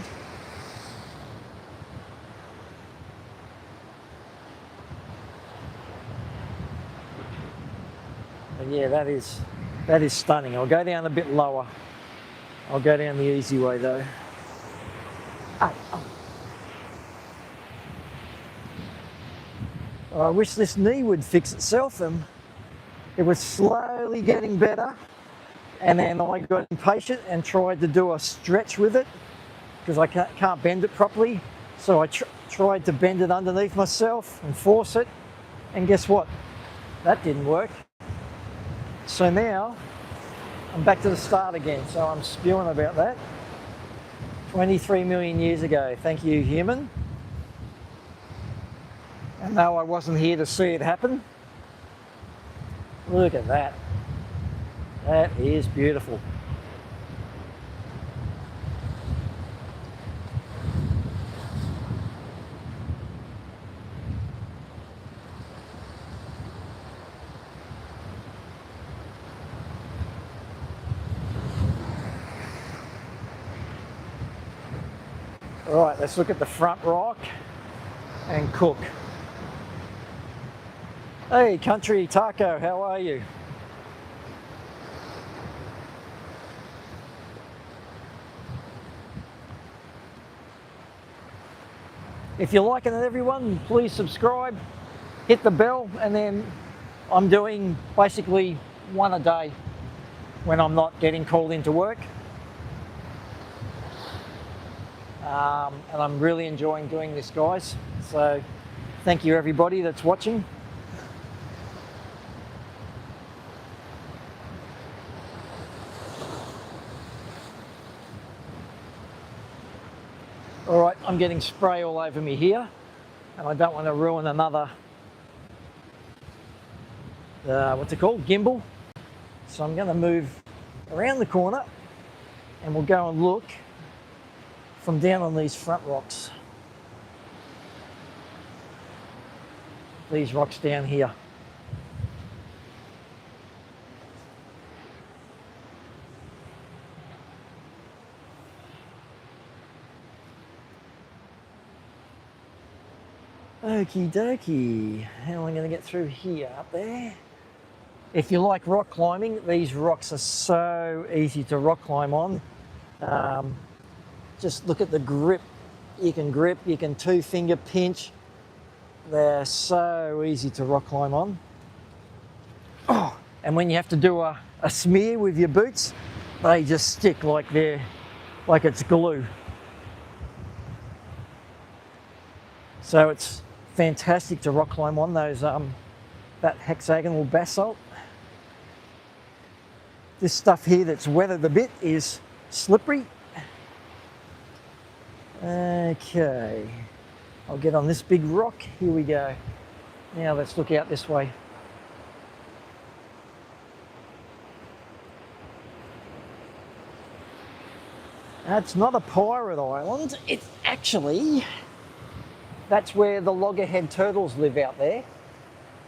And yeah, that is stunning. I'll go down a bit lower. I'll go down the easy way though. I wish this knee would fix itself, and it was slowly getting better, and then I got impatient and tried to do a stretch with it because I can't bend it properly. So I tried to bend it underneath myself and force it, and guess what? That didn't work. So now I'm back to the start again, so I'm spewing about that. 23 million years ago. Thank you, human. And no, I wasn't here to see it happen. Look at that. That is beautiful. All right, let's look at the front rock and Cook. Hey, Country Taco, how are you? If you're liking it, everyone, please subscribe, hit the bell, and then I'm doing basically one a day when I'm not getting called into work. And I'm really enjoying doing this, guys. So thank you, everybody that's watching. All right, I'm getting spray all over me here, and I don't want to ruin another, what's it called, gimbal. So I'm going to move around the corner and we'll go and look from down on these front rocks. These rocks down here. Okie dokie, how am I going to get through here, up there? If you like rock climbing, these rocks are so easy to rock climb on. Just look at the grip. You can two-finger pinch. They're so easy to rock climb on. Oh, and when you have to do a smear with your boots, they just stick like it's glue. So it's fantastic to rock climb on those that hexagonal basalt. This stuff here that's weathered a bit is slippery. Okay, I'll get on this big rock. Here we go. Now let's look out this way. It's not a pirate island. It's actually, that's where the loggerhead turtles live out there.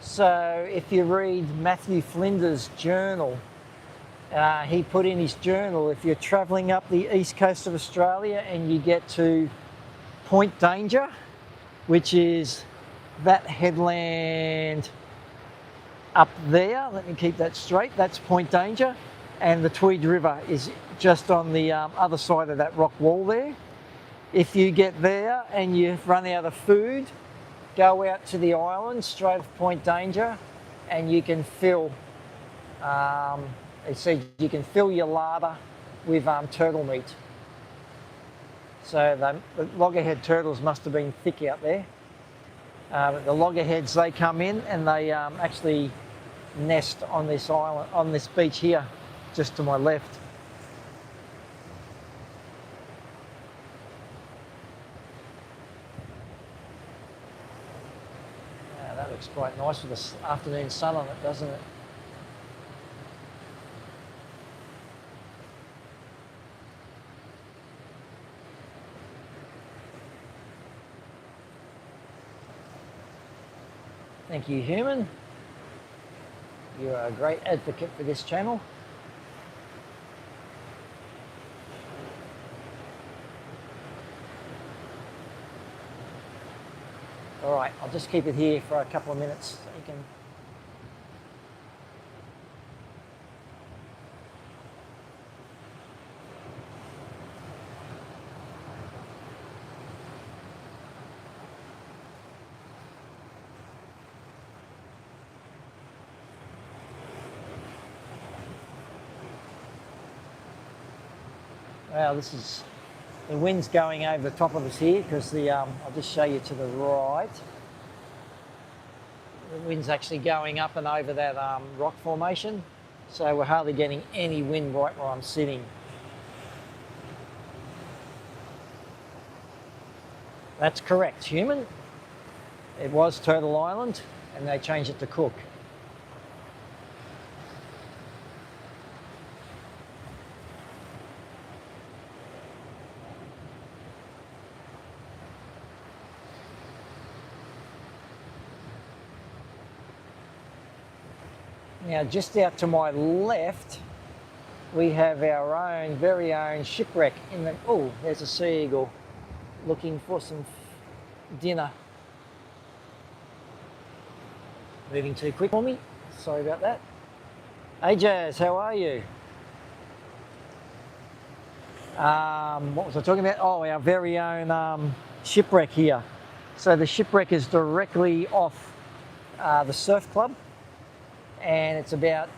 So if you read Matthew Flinder's journal, he put in his journal, if you're travelling up the east coast of Australia and you get to Point Danger, which is that headland up there, let me keep that straight, that's Point Danger, and the Tweed River is just on the other side of that rock wall there. If you get there and you run out of food, go out to the island straight off Point Danger and you can fill you can fill your larder with turtle meat. So the loggerhead turtles must have been thick out there. The loggerheads, they come in and they actually nest on this island, on this beach here, just to my left. That looks quite nice with the afternoon sun on it, doesn't it? Thank you, human. You are a great advocate for this channel. All right, I'll just keep it here for a couple of minutes so you can. Wow, this is, the wind's going over the top of us here because I'll just show you to the right. The wind's actually going up and over that rock formation, so we're hardly getting any wind right where I'm sitting. That's correct, human. It was Turtle Island and they changed it to Cook. Now, just out to my left, we have our own, very own shipwreck in the, oh, there's a sea eagle looking for some dinner. Moving too quick for me, sorry about that. Hey Jazz, how are you? What was I talking about? Oh, our very own shipwreck here. So the shipwreck is directly off the surf club, and it's about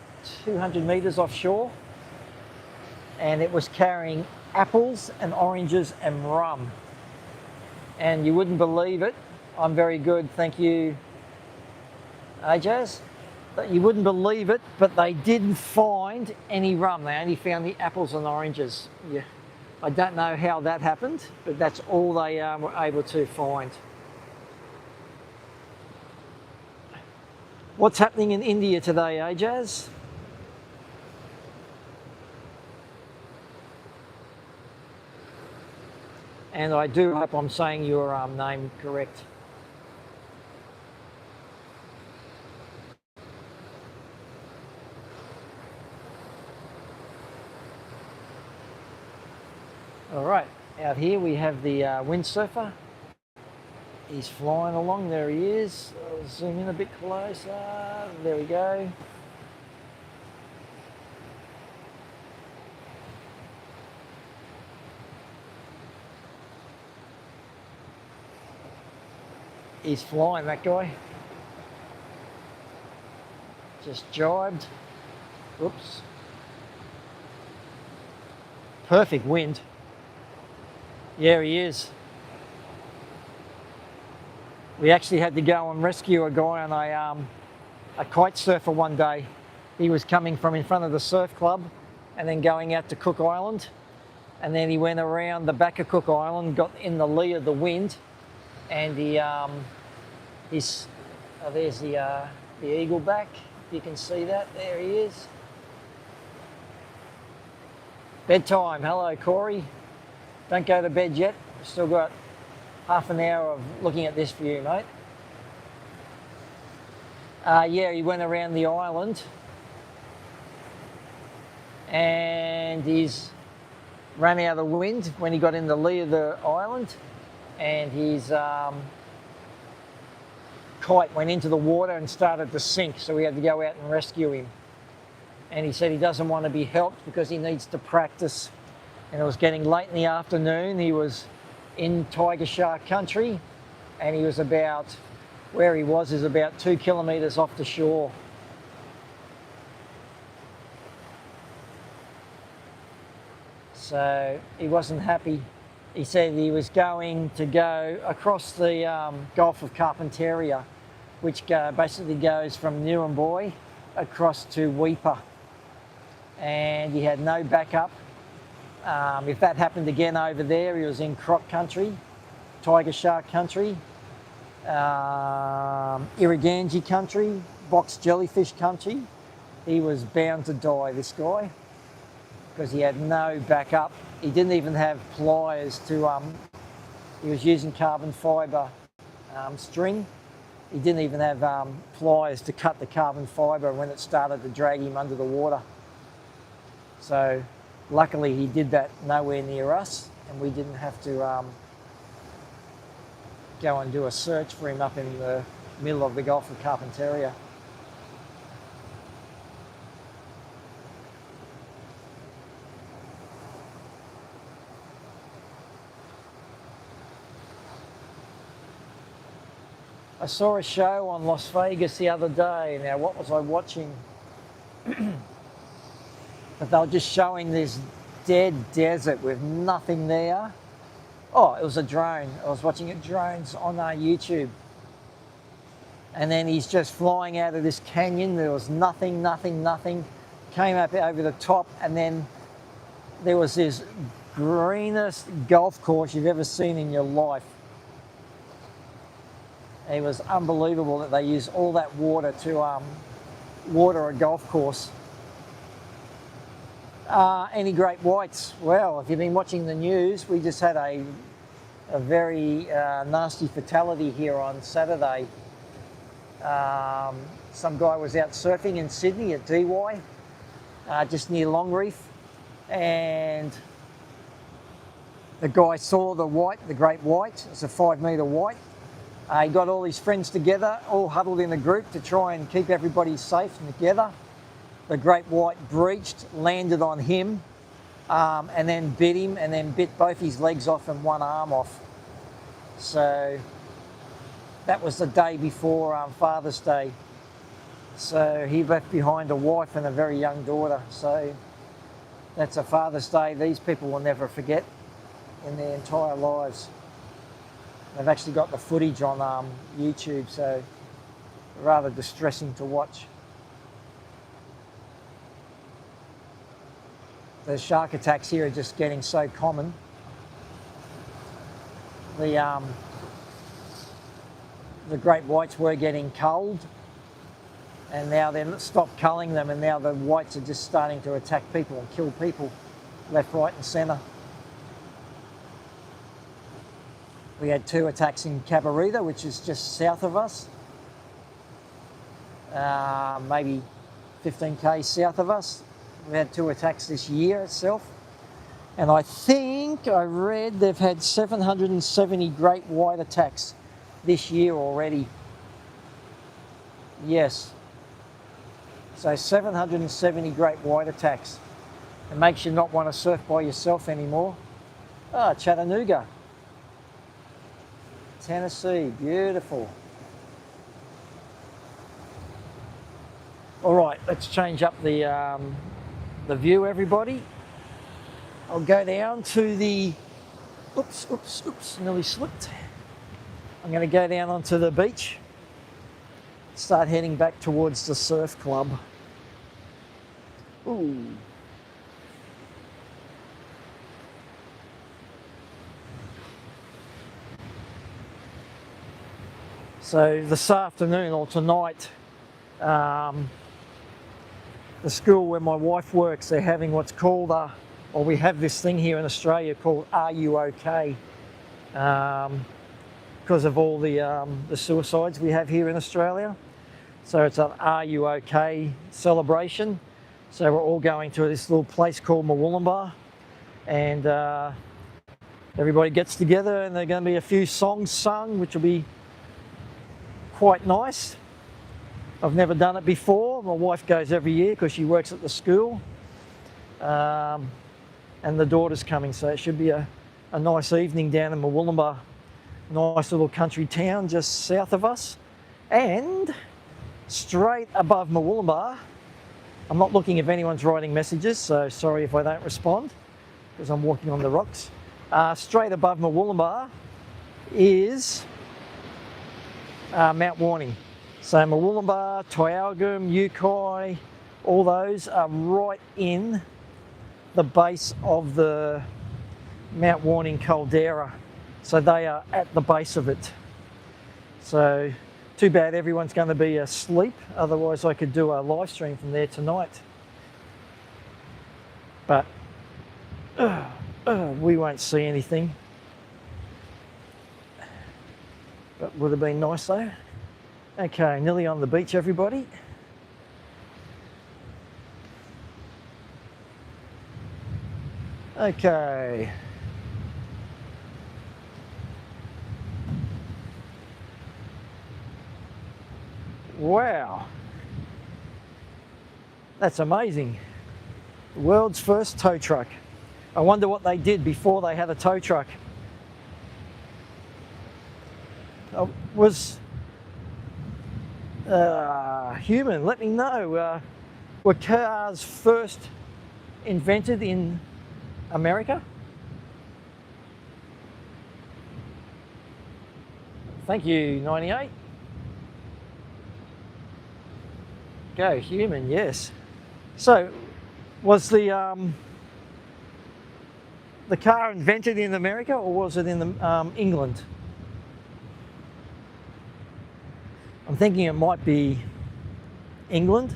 200 metres offshore, and it was carrying apples and oranges and rum. And you wouldn't believe it, I'm very good, thank you, Jazz. But you wouldn't believe it, but they didn't find any rum. They only found the apples and oranges. Yeah, I don't know how that happened, but that's all they were able to find. What's happening in India today, Jazz? And I do hope I'm saying your name correct. All right, out here we have the windsurfer. He's flying along, there he is. I'll zoom in a bit closer, there we go. He's flying, that guy. Just jibed. Oops. Perfect wind. Yeah, he is. We actually had to go and rescue a guy on a kite surfer one day. He was coming from in front of the surf club and then going out to Cook Island. And then he went around the back of Cook Island, got in the lee of the wind, and there's the eagle back. You can see that, there he is. Bedtime, hello Corey. Don't go to bed yet, we've still got half an hour of looking at this view, mate. Yeah, he went around the island and he's ran out of wind when he got in the lee of the island, and his kite went into the water and started to sink, so we had to go out and rescue him. And he said he doesn't want to be helped because he needs to practice. And it was getting late in the afternoon. He was in tiger shark country, and he was about, where he was is about 2 kilometres off the shore. So he wasn't happy. He said he was going to go across the Gulf of Carpentaria, which basically goes from Nuremberg across to Weipa. And he had no backup. If that happened again over there, he was in croc country, tiger shark country, Irriganji country, box jellyfish country. He was bound to die, this guy, because he had no backup. He didn't even have pliers to, he was using carbon fibre string. He didn't even have pliers to cut the carbon fibre when it started to drag him under the water. So luckily he did that nowhere near us, and we didn't have to go and do a search for him up in the middle of the Gulf of Carpentaria. I saw a show on Las Vegas the other day. Now, what was I watching? But they were just showing this dead desert with nothing there. Oh, it was a drone. I was watching drones on YouTube. And then he's just flying out of this canyon. There was nothing, nothing, nothing. Came up over the top, and then there was this greenest golf course you've ever seen in your life. It was unbelievable that they used all that water to water a golf course. Any great whites? Well, if you've been watching the news, we just had a very nasty fatality here on Saturday. Some guy was out surfing in Sydney at DY, just near Longreef, and the guy saw the white, the great white. It's a 5 metre white. He got all his friends together, all huddled in a group to try and keep everybody safe and together. The great white breached, landed on him, and then bit him, and then bit both his legs off and one arm off. So that was the day before Father's Day. So he left behind a wife and a very young daughter. So that's a Father's Day these people will never forget in their entire lives. They've actually got the footage on YouTube, so rather distressing to watch. The shark attacks here are just getting so common. The great whites were getting culled, and now they've stopped culling them, and now the whites are just starting to attack people and kill people left, right and centre. We had 2 attacks in Cabarita, which is just south of us, maybe 15k south of us. We had 2 attacks this year itself. And I think I read they've had 770 great white attacks this year already. Yes. So 770 great white attacks. It makes you not want to surf by yourself anymore. Ah, Chattanooga, Tennessee, beautiful. All right, let's change up the view, everybody. I'll go down to the, oops, nearly slipped. I'm going to go down onto the beach, start heading back towards the surf club. Ooh. So this afternoon or tonight, the school where my wife works, they're having what's called or we have this thing here in Australia called Are You OK? Because of all the suicides we have here in Australia. So it's an Are You OK celebration. So we're all going to this little place called Murwillumbah, and everybody gets together and there are going to be a few songs sung, which will be quite nice. I've never done it before. My wife goes every year because she works at the school. And the daughter's coming, so it should be a nice evening down in Murwillumbah. Nice little country town just south of us. And straight above Murwillumbah, I'm not looking if anyone's writing messages, so sorry if I don't respond, because I'm walking on the rocks. Straight above Murwillumbah is Mount Warning. So Murwillumbah, Tyalgum, Yukai, all those are right in the base of the Mount Warning caldera. So they are at the base of it. So too bad everyone's going to be asleep, otherwise I could do a live stream from there tonight. But we won't see anything. But would have been nice though. Okay, nearly on the beach, everybody. Okay. Wow. That's amazing. The world's first tow truck. I wonder what they did before they had a tow truck. Was human, let me know. Were cars first invented in America? Thank you, 98. Go human, yes. So, was the car invented in America or was it in England? I'm thinking it might be England.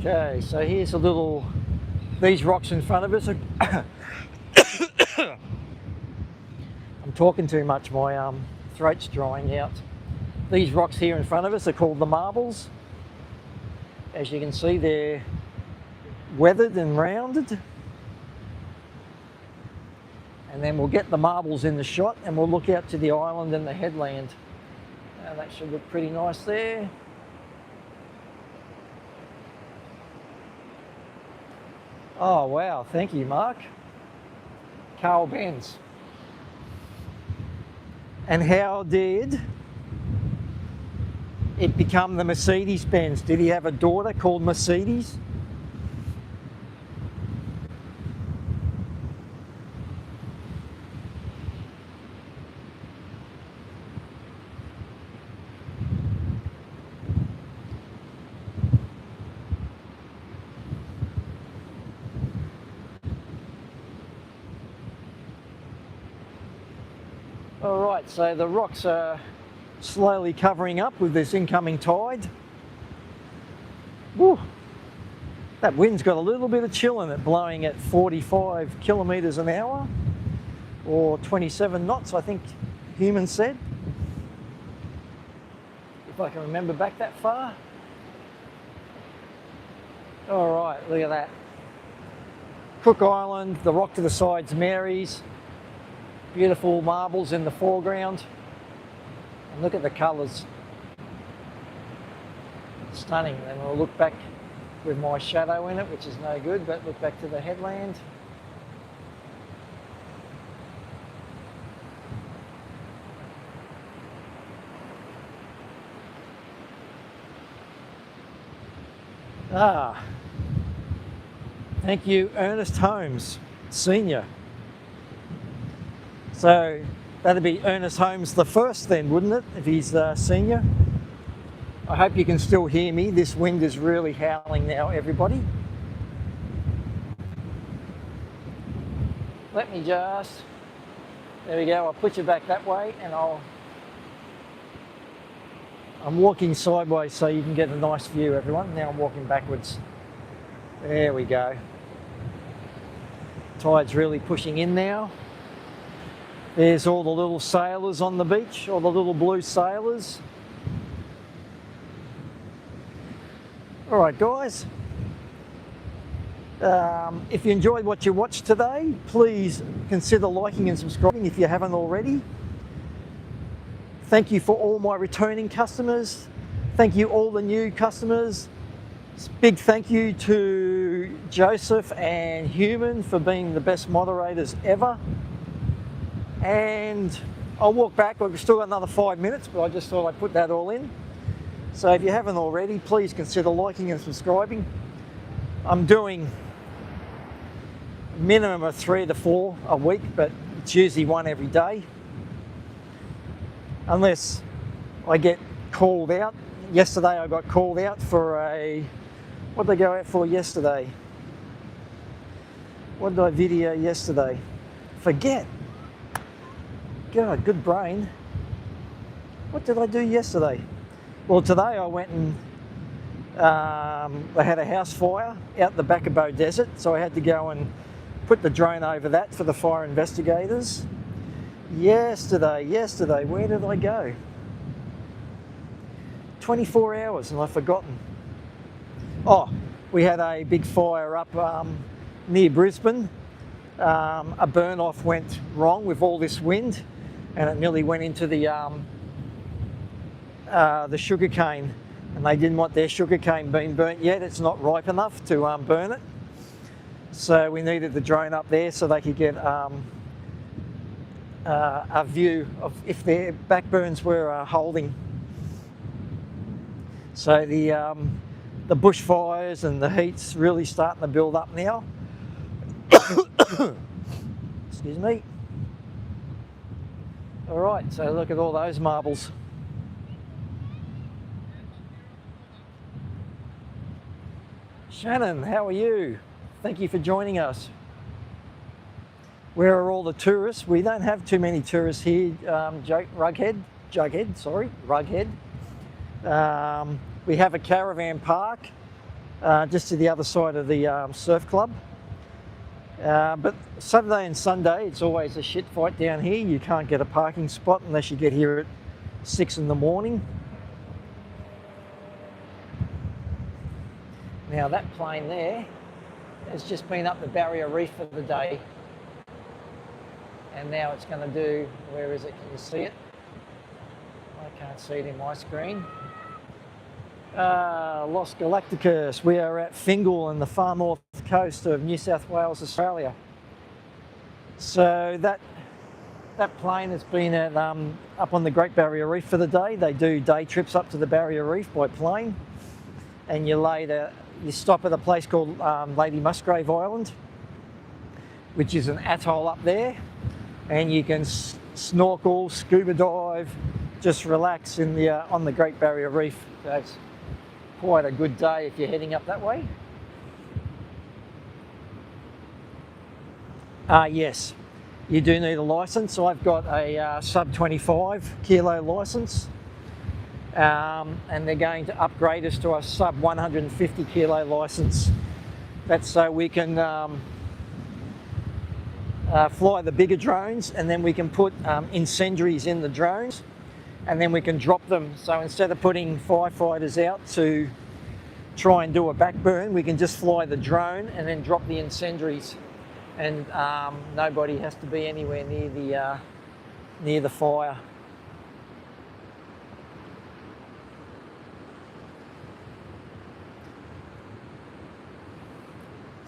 Okay, so here's a little, these rocks in front of us are I'm talking too much, my throat's drying out. These rocks here in front of us are called the marbles. As you can see, they're weathered and rounded. And then we'll get the marbles in the shot and we'll look out to the island and the headland. That should look pretty nice there. Oh wow, thank you, Mark. Carl Benz. And how did it become the Mercedes-Benz? Did he have a daughter called Mercedes? All right, so the rocks are slowly covering up with this incoming tide. Woo. That wind's got a little bit of chill in it, blowing at 45 kilometres an hour, or 27 knots, I think Human said. If I can remember back that far. All right, look at that. Cook Island, the rock to the side's Mary's. Beautiful marbles in the foreground. And look at the colours. Stunning. Then we'll look back with my shadow in it, which is no good, but look back to the headland. Thank you, Ernest Holmes, Senior. So that'd be Ernest Holmes the first then, wouldn't it, if he's senior? I hope you can still hear me. This wind is really howling now, everybody. Let me just, there we go, I'll put you back that way and I'm walking sideways so you can get a nice view, everyone. Now I'm walking backwards. There we go. Tide's really pushing in now. There's all the little sailors on the beach, all the little blue sailors. All right, guys. If you enjoyed what you watched today, please consider liking and subscribing if you haven't already. Thank you for all my returning customers. Thank you all the new customers. Big thank you to Joseph and Human for being the best moderators ever. And I'll walk back. We've still got another 5 minutes, but I just thought I'd put that all in. So if you haven't already, please consider liking and subscribing. I'm doing a minimum of 3 to 4 a week, but it's usually 1 every day. Unless I get called out. Yesterday I got called out for what did I go out for yesterday? What did I video yesterday? Forget. God, good brain. What did I do yesterday? Well, today I went and I had a house fire out the back of Bow Desert, so I had to go and put the drone over that for the fire investigators. Yesterday, where did I go? 24 hours and I've forgotten. Oh, we had a big fire up near Brisbane. A burn off went wrong with all this wind and it nearly went into the sugarcane, and they didn't want their sugarcane being burnt yet. It's not ripe enough to burn it. So we needed the drone up there so they could get a view of if their backburns were holding. So the bushfires and the heat's really starting to build up now. Excuse me. All right, so look at all those marbles. Shannon, how are you? Thank you for joining us. Where are all the tourists? We don't have too many tourists here, Rughead. We have a caravan park just to the other side of the surf club. But Saturday and Sunday, it's always a shit fight down here. You can't get a parking spot unless you get here at 6 in the morning. Now that plane there has just been up the barrier reef for the day. And now it's going to do, where is it? Can you see it? I can't see it in my screen. Los Galacticus. We are at Fingle on the far north coast of New South Wales, Australia. So that plane has been at, up on the Great Barrier Reef for the day. They do day trips up to the Barrier Reef by plane, and you stop at a place called Lady Musgrave Island, which is an atoll up there, and you can snorkel, scuba dive, just relax in the on the Great Barrier Reef. That's quite a good day if you're heading up that way. Yes, you do need a license. So I've got a sub 25 kilo license, and they're going to upgrade us to a sub 150 kilo license That's so we can fly the bigger drones, and then we can put incendiaries in the drones, and then we can drop them. So instead of putting firefighters out to try and do a backburn, we can just fly the drone and then drop the incendiaries, and nobody has to be anywhere near the fire.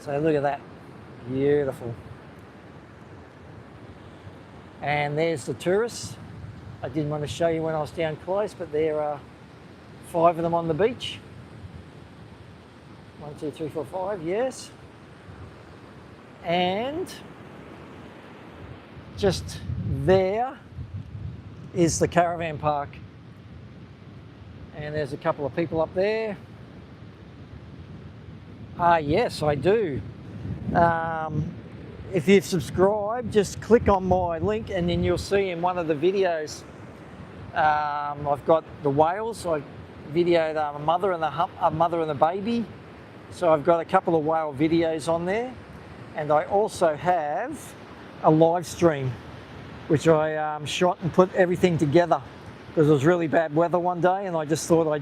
So look at that, beautiful. And there's the tourists. I didn't want to show you when I was down close, but there are 5 of them on the beach. 1, 2, 3, 4, 5, yes. And just there is the caravan park. And there's a couple of people up there. Yes, I do. If you've subscribed, just click on my link and then you'll see in one of the videos, I've got the whales. I videoed a mother and a baby. So I've got a couple of whale videos on there. And I also have a live stream, which I shot and put everything together because it was really bad weather one day, and I just thought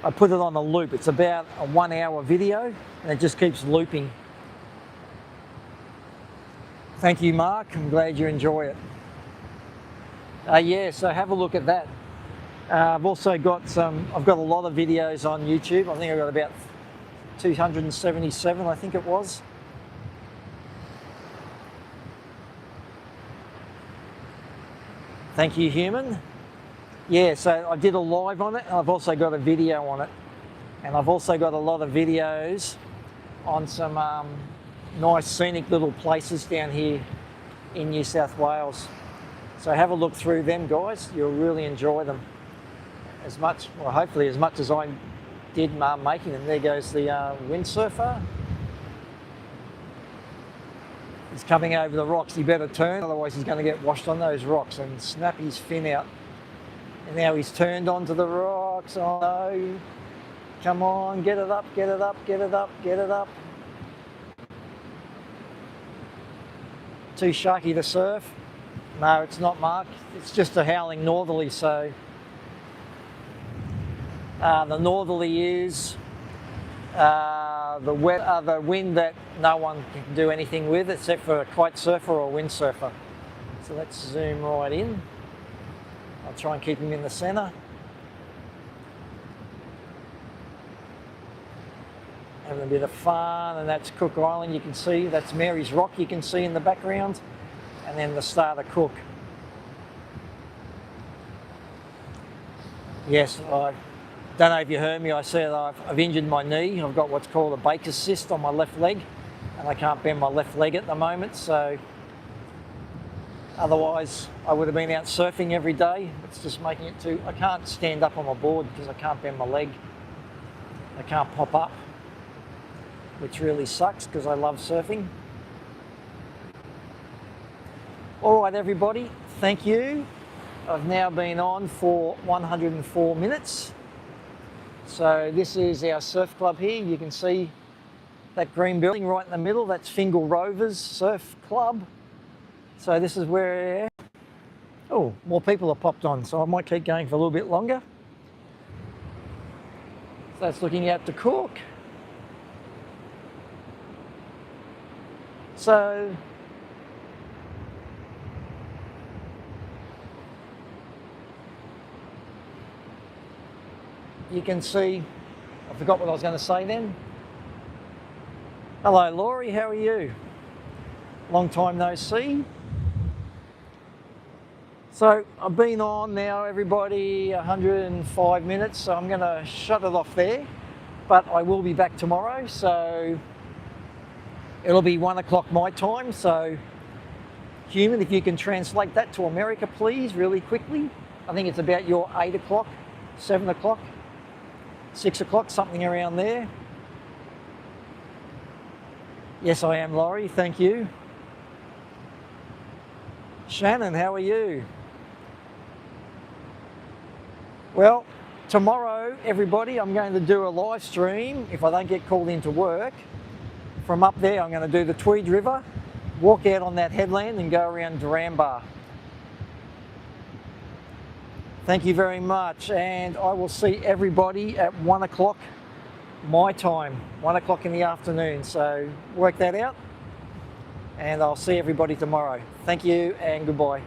I put it on a loop. It's about a 1 hour video and it just keeps looping. Thank you, Mark. I'm glad you enjoy it. Yeah, so have a look at that. I've also got I've got a lot of videos on YouTube. I think I've got about 277, I think it was. Thank you, Human. Yeah, so I did a live on it, and I've also got a video on it. And I've also got a lot of videos on some nice scenic little places down here in New South Wales. So have a look through them, guys. You'll really enjoy them as much, well, hopefully as much as I did making them. There goes the windsurfer. He's coming over the rocks. He better turn, otherwise he's going to get washed on those rocks and snap his fin out. And now he's turned onto the rocks. Oh no. Come on, get it up, get it up, get it up, get it up. Too sharky to surf? No, it's not, Mark. It's just a howling northerly, so the northerly is the wind that no one can do anything with except for a kite surfer or windsurfer. So let's zoom right in. I'll try and keep him in the centre. Having a bit of fun, and that's Cook Island. You can see that's Mary's Rock. You can see in the background, and then the start of Cook. Yes, I don't know if you heard me. I said I've injured my knee. I've got what's called a Baker's cyst on my left leg, and I can't bend my left leg at the moment. So otherwise, I would have been out surfing every day. It's just making it too. I can't stand up on my board because I can't bend my leg. I can't pop up, which really sucks because I love surfing. All right, everybody, thank you. I've now been on for 104 minutes. So this is our surf club here. You can see that green building right in the middle. That's Fingle Rovers Surf Club. So this is where, oh, more people have popped on. So I might keep going for a little bit longer. So that's looking out to Cook. So you can see, I forgot what I was going to say then. Hello Laurie, how are you? Long time no see. So I've been on now, everybody, 105 minutes, so I'm going to shut it off there. But I will be back tomorrow, so it'll be 1 o'clock my time. So Human, if you can translate that to America, please, really quickly. I think it's about your 8 o'clock, 7 o'clock, 6 o'clock, something around there. Yes, I am, Laurie, thank you. Shannon, how are you? Well, tomorrow, everybody, I'm going to do a live stream, if I don't get called into work, From up there, I'm going to do the Tweed River, walk out on that headland and go around Durambar. Thank you very much, and I will see everybody at 1 o'clock my time, 1 o'clock in the afternoon. So work that out, and I'll see everybody tomorrow. Thank you and goodbye.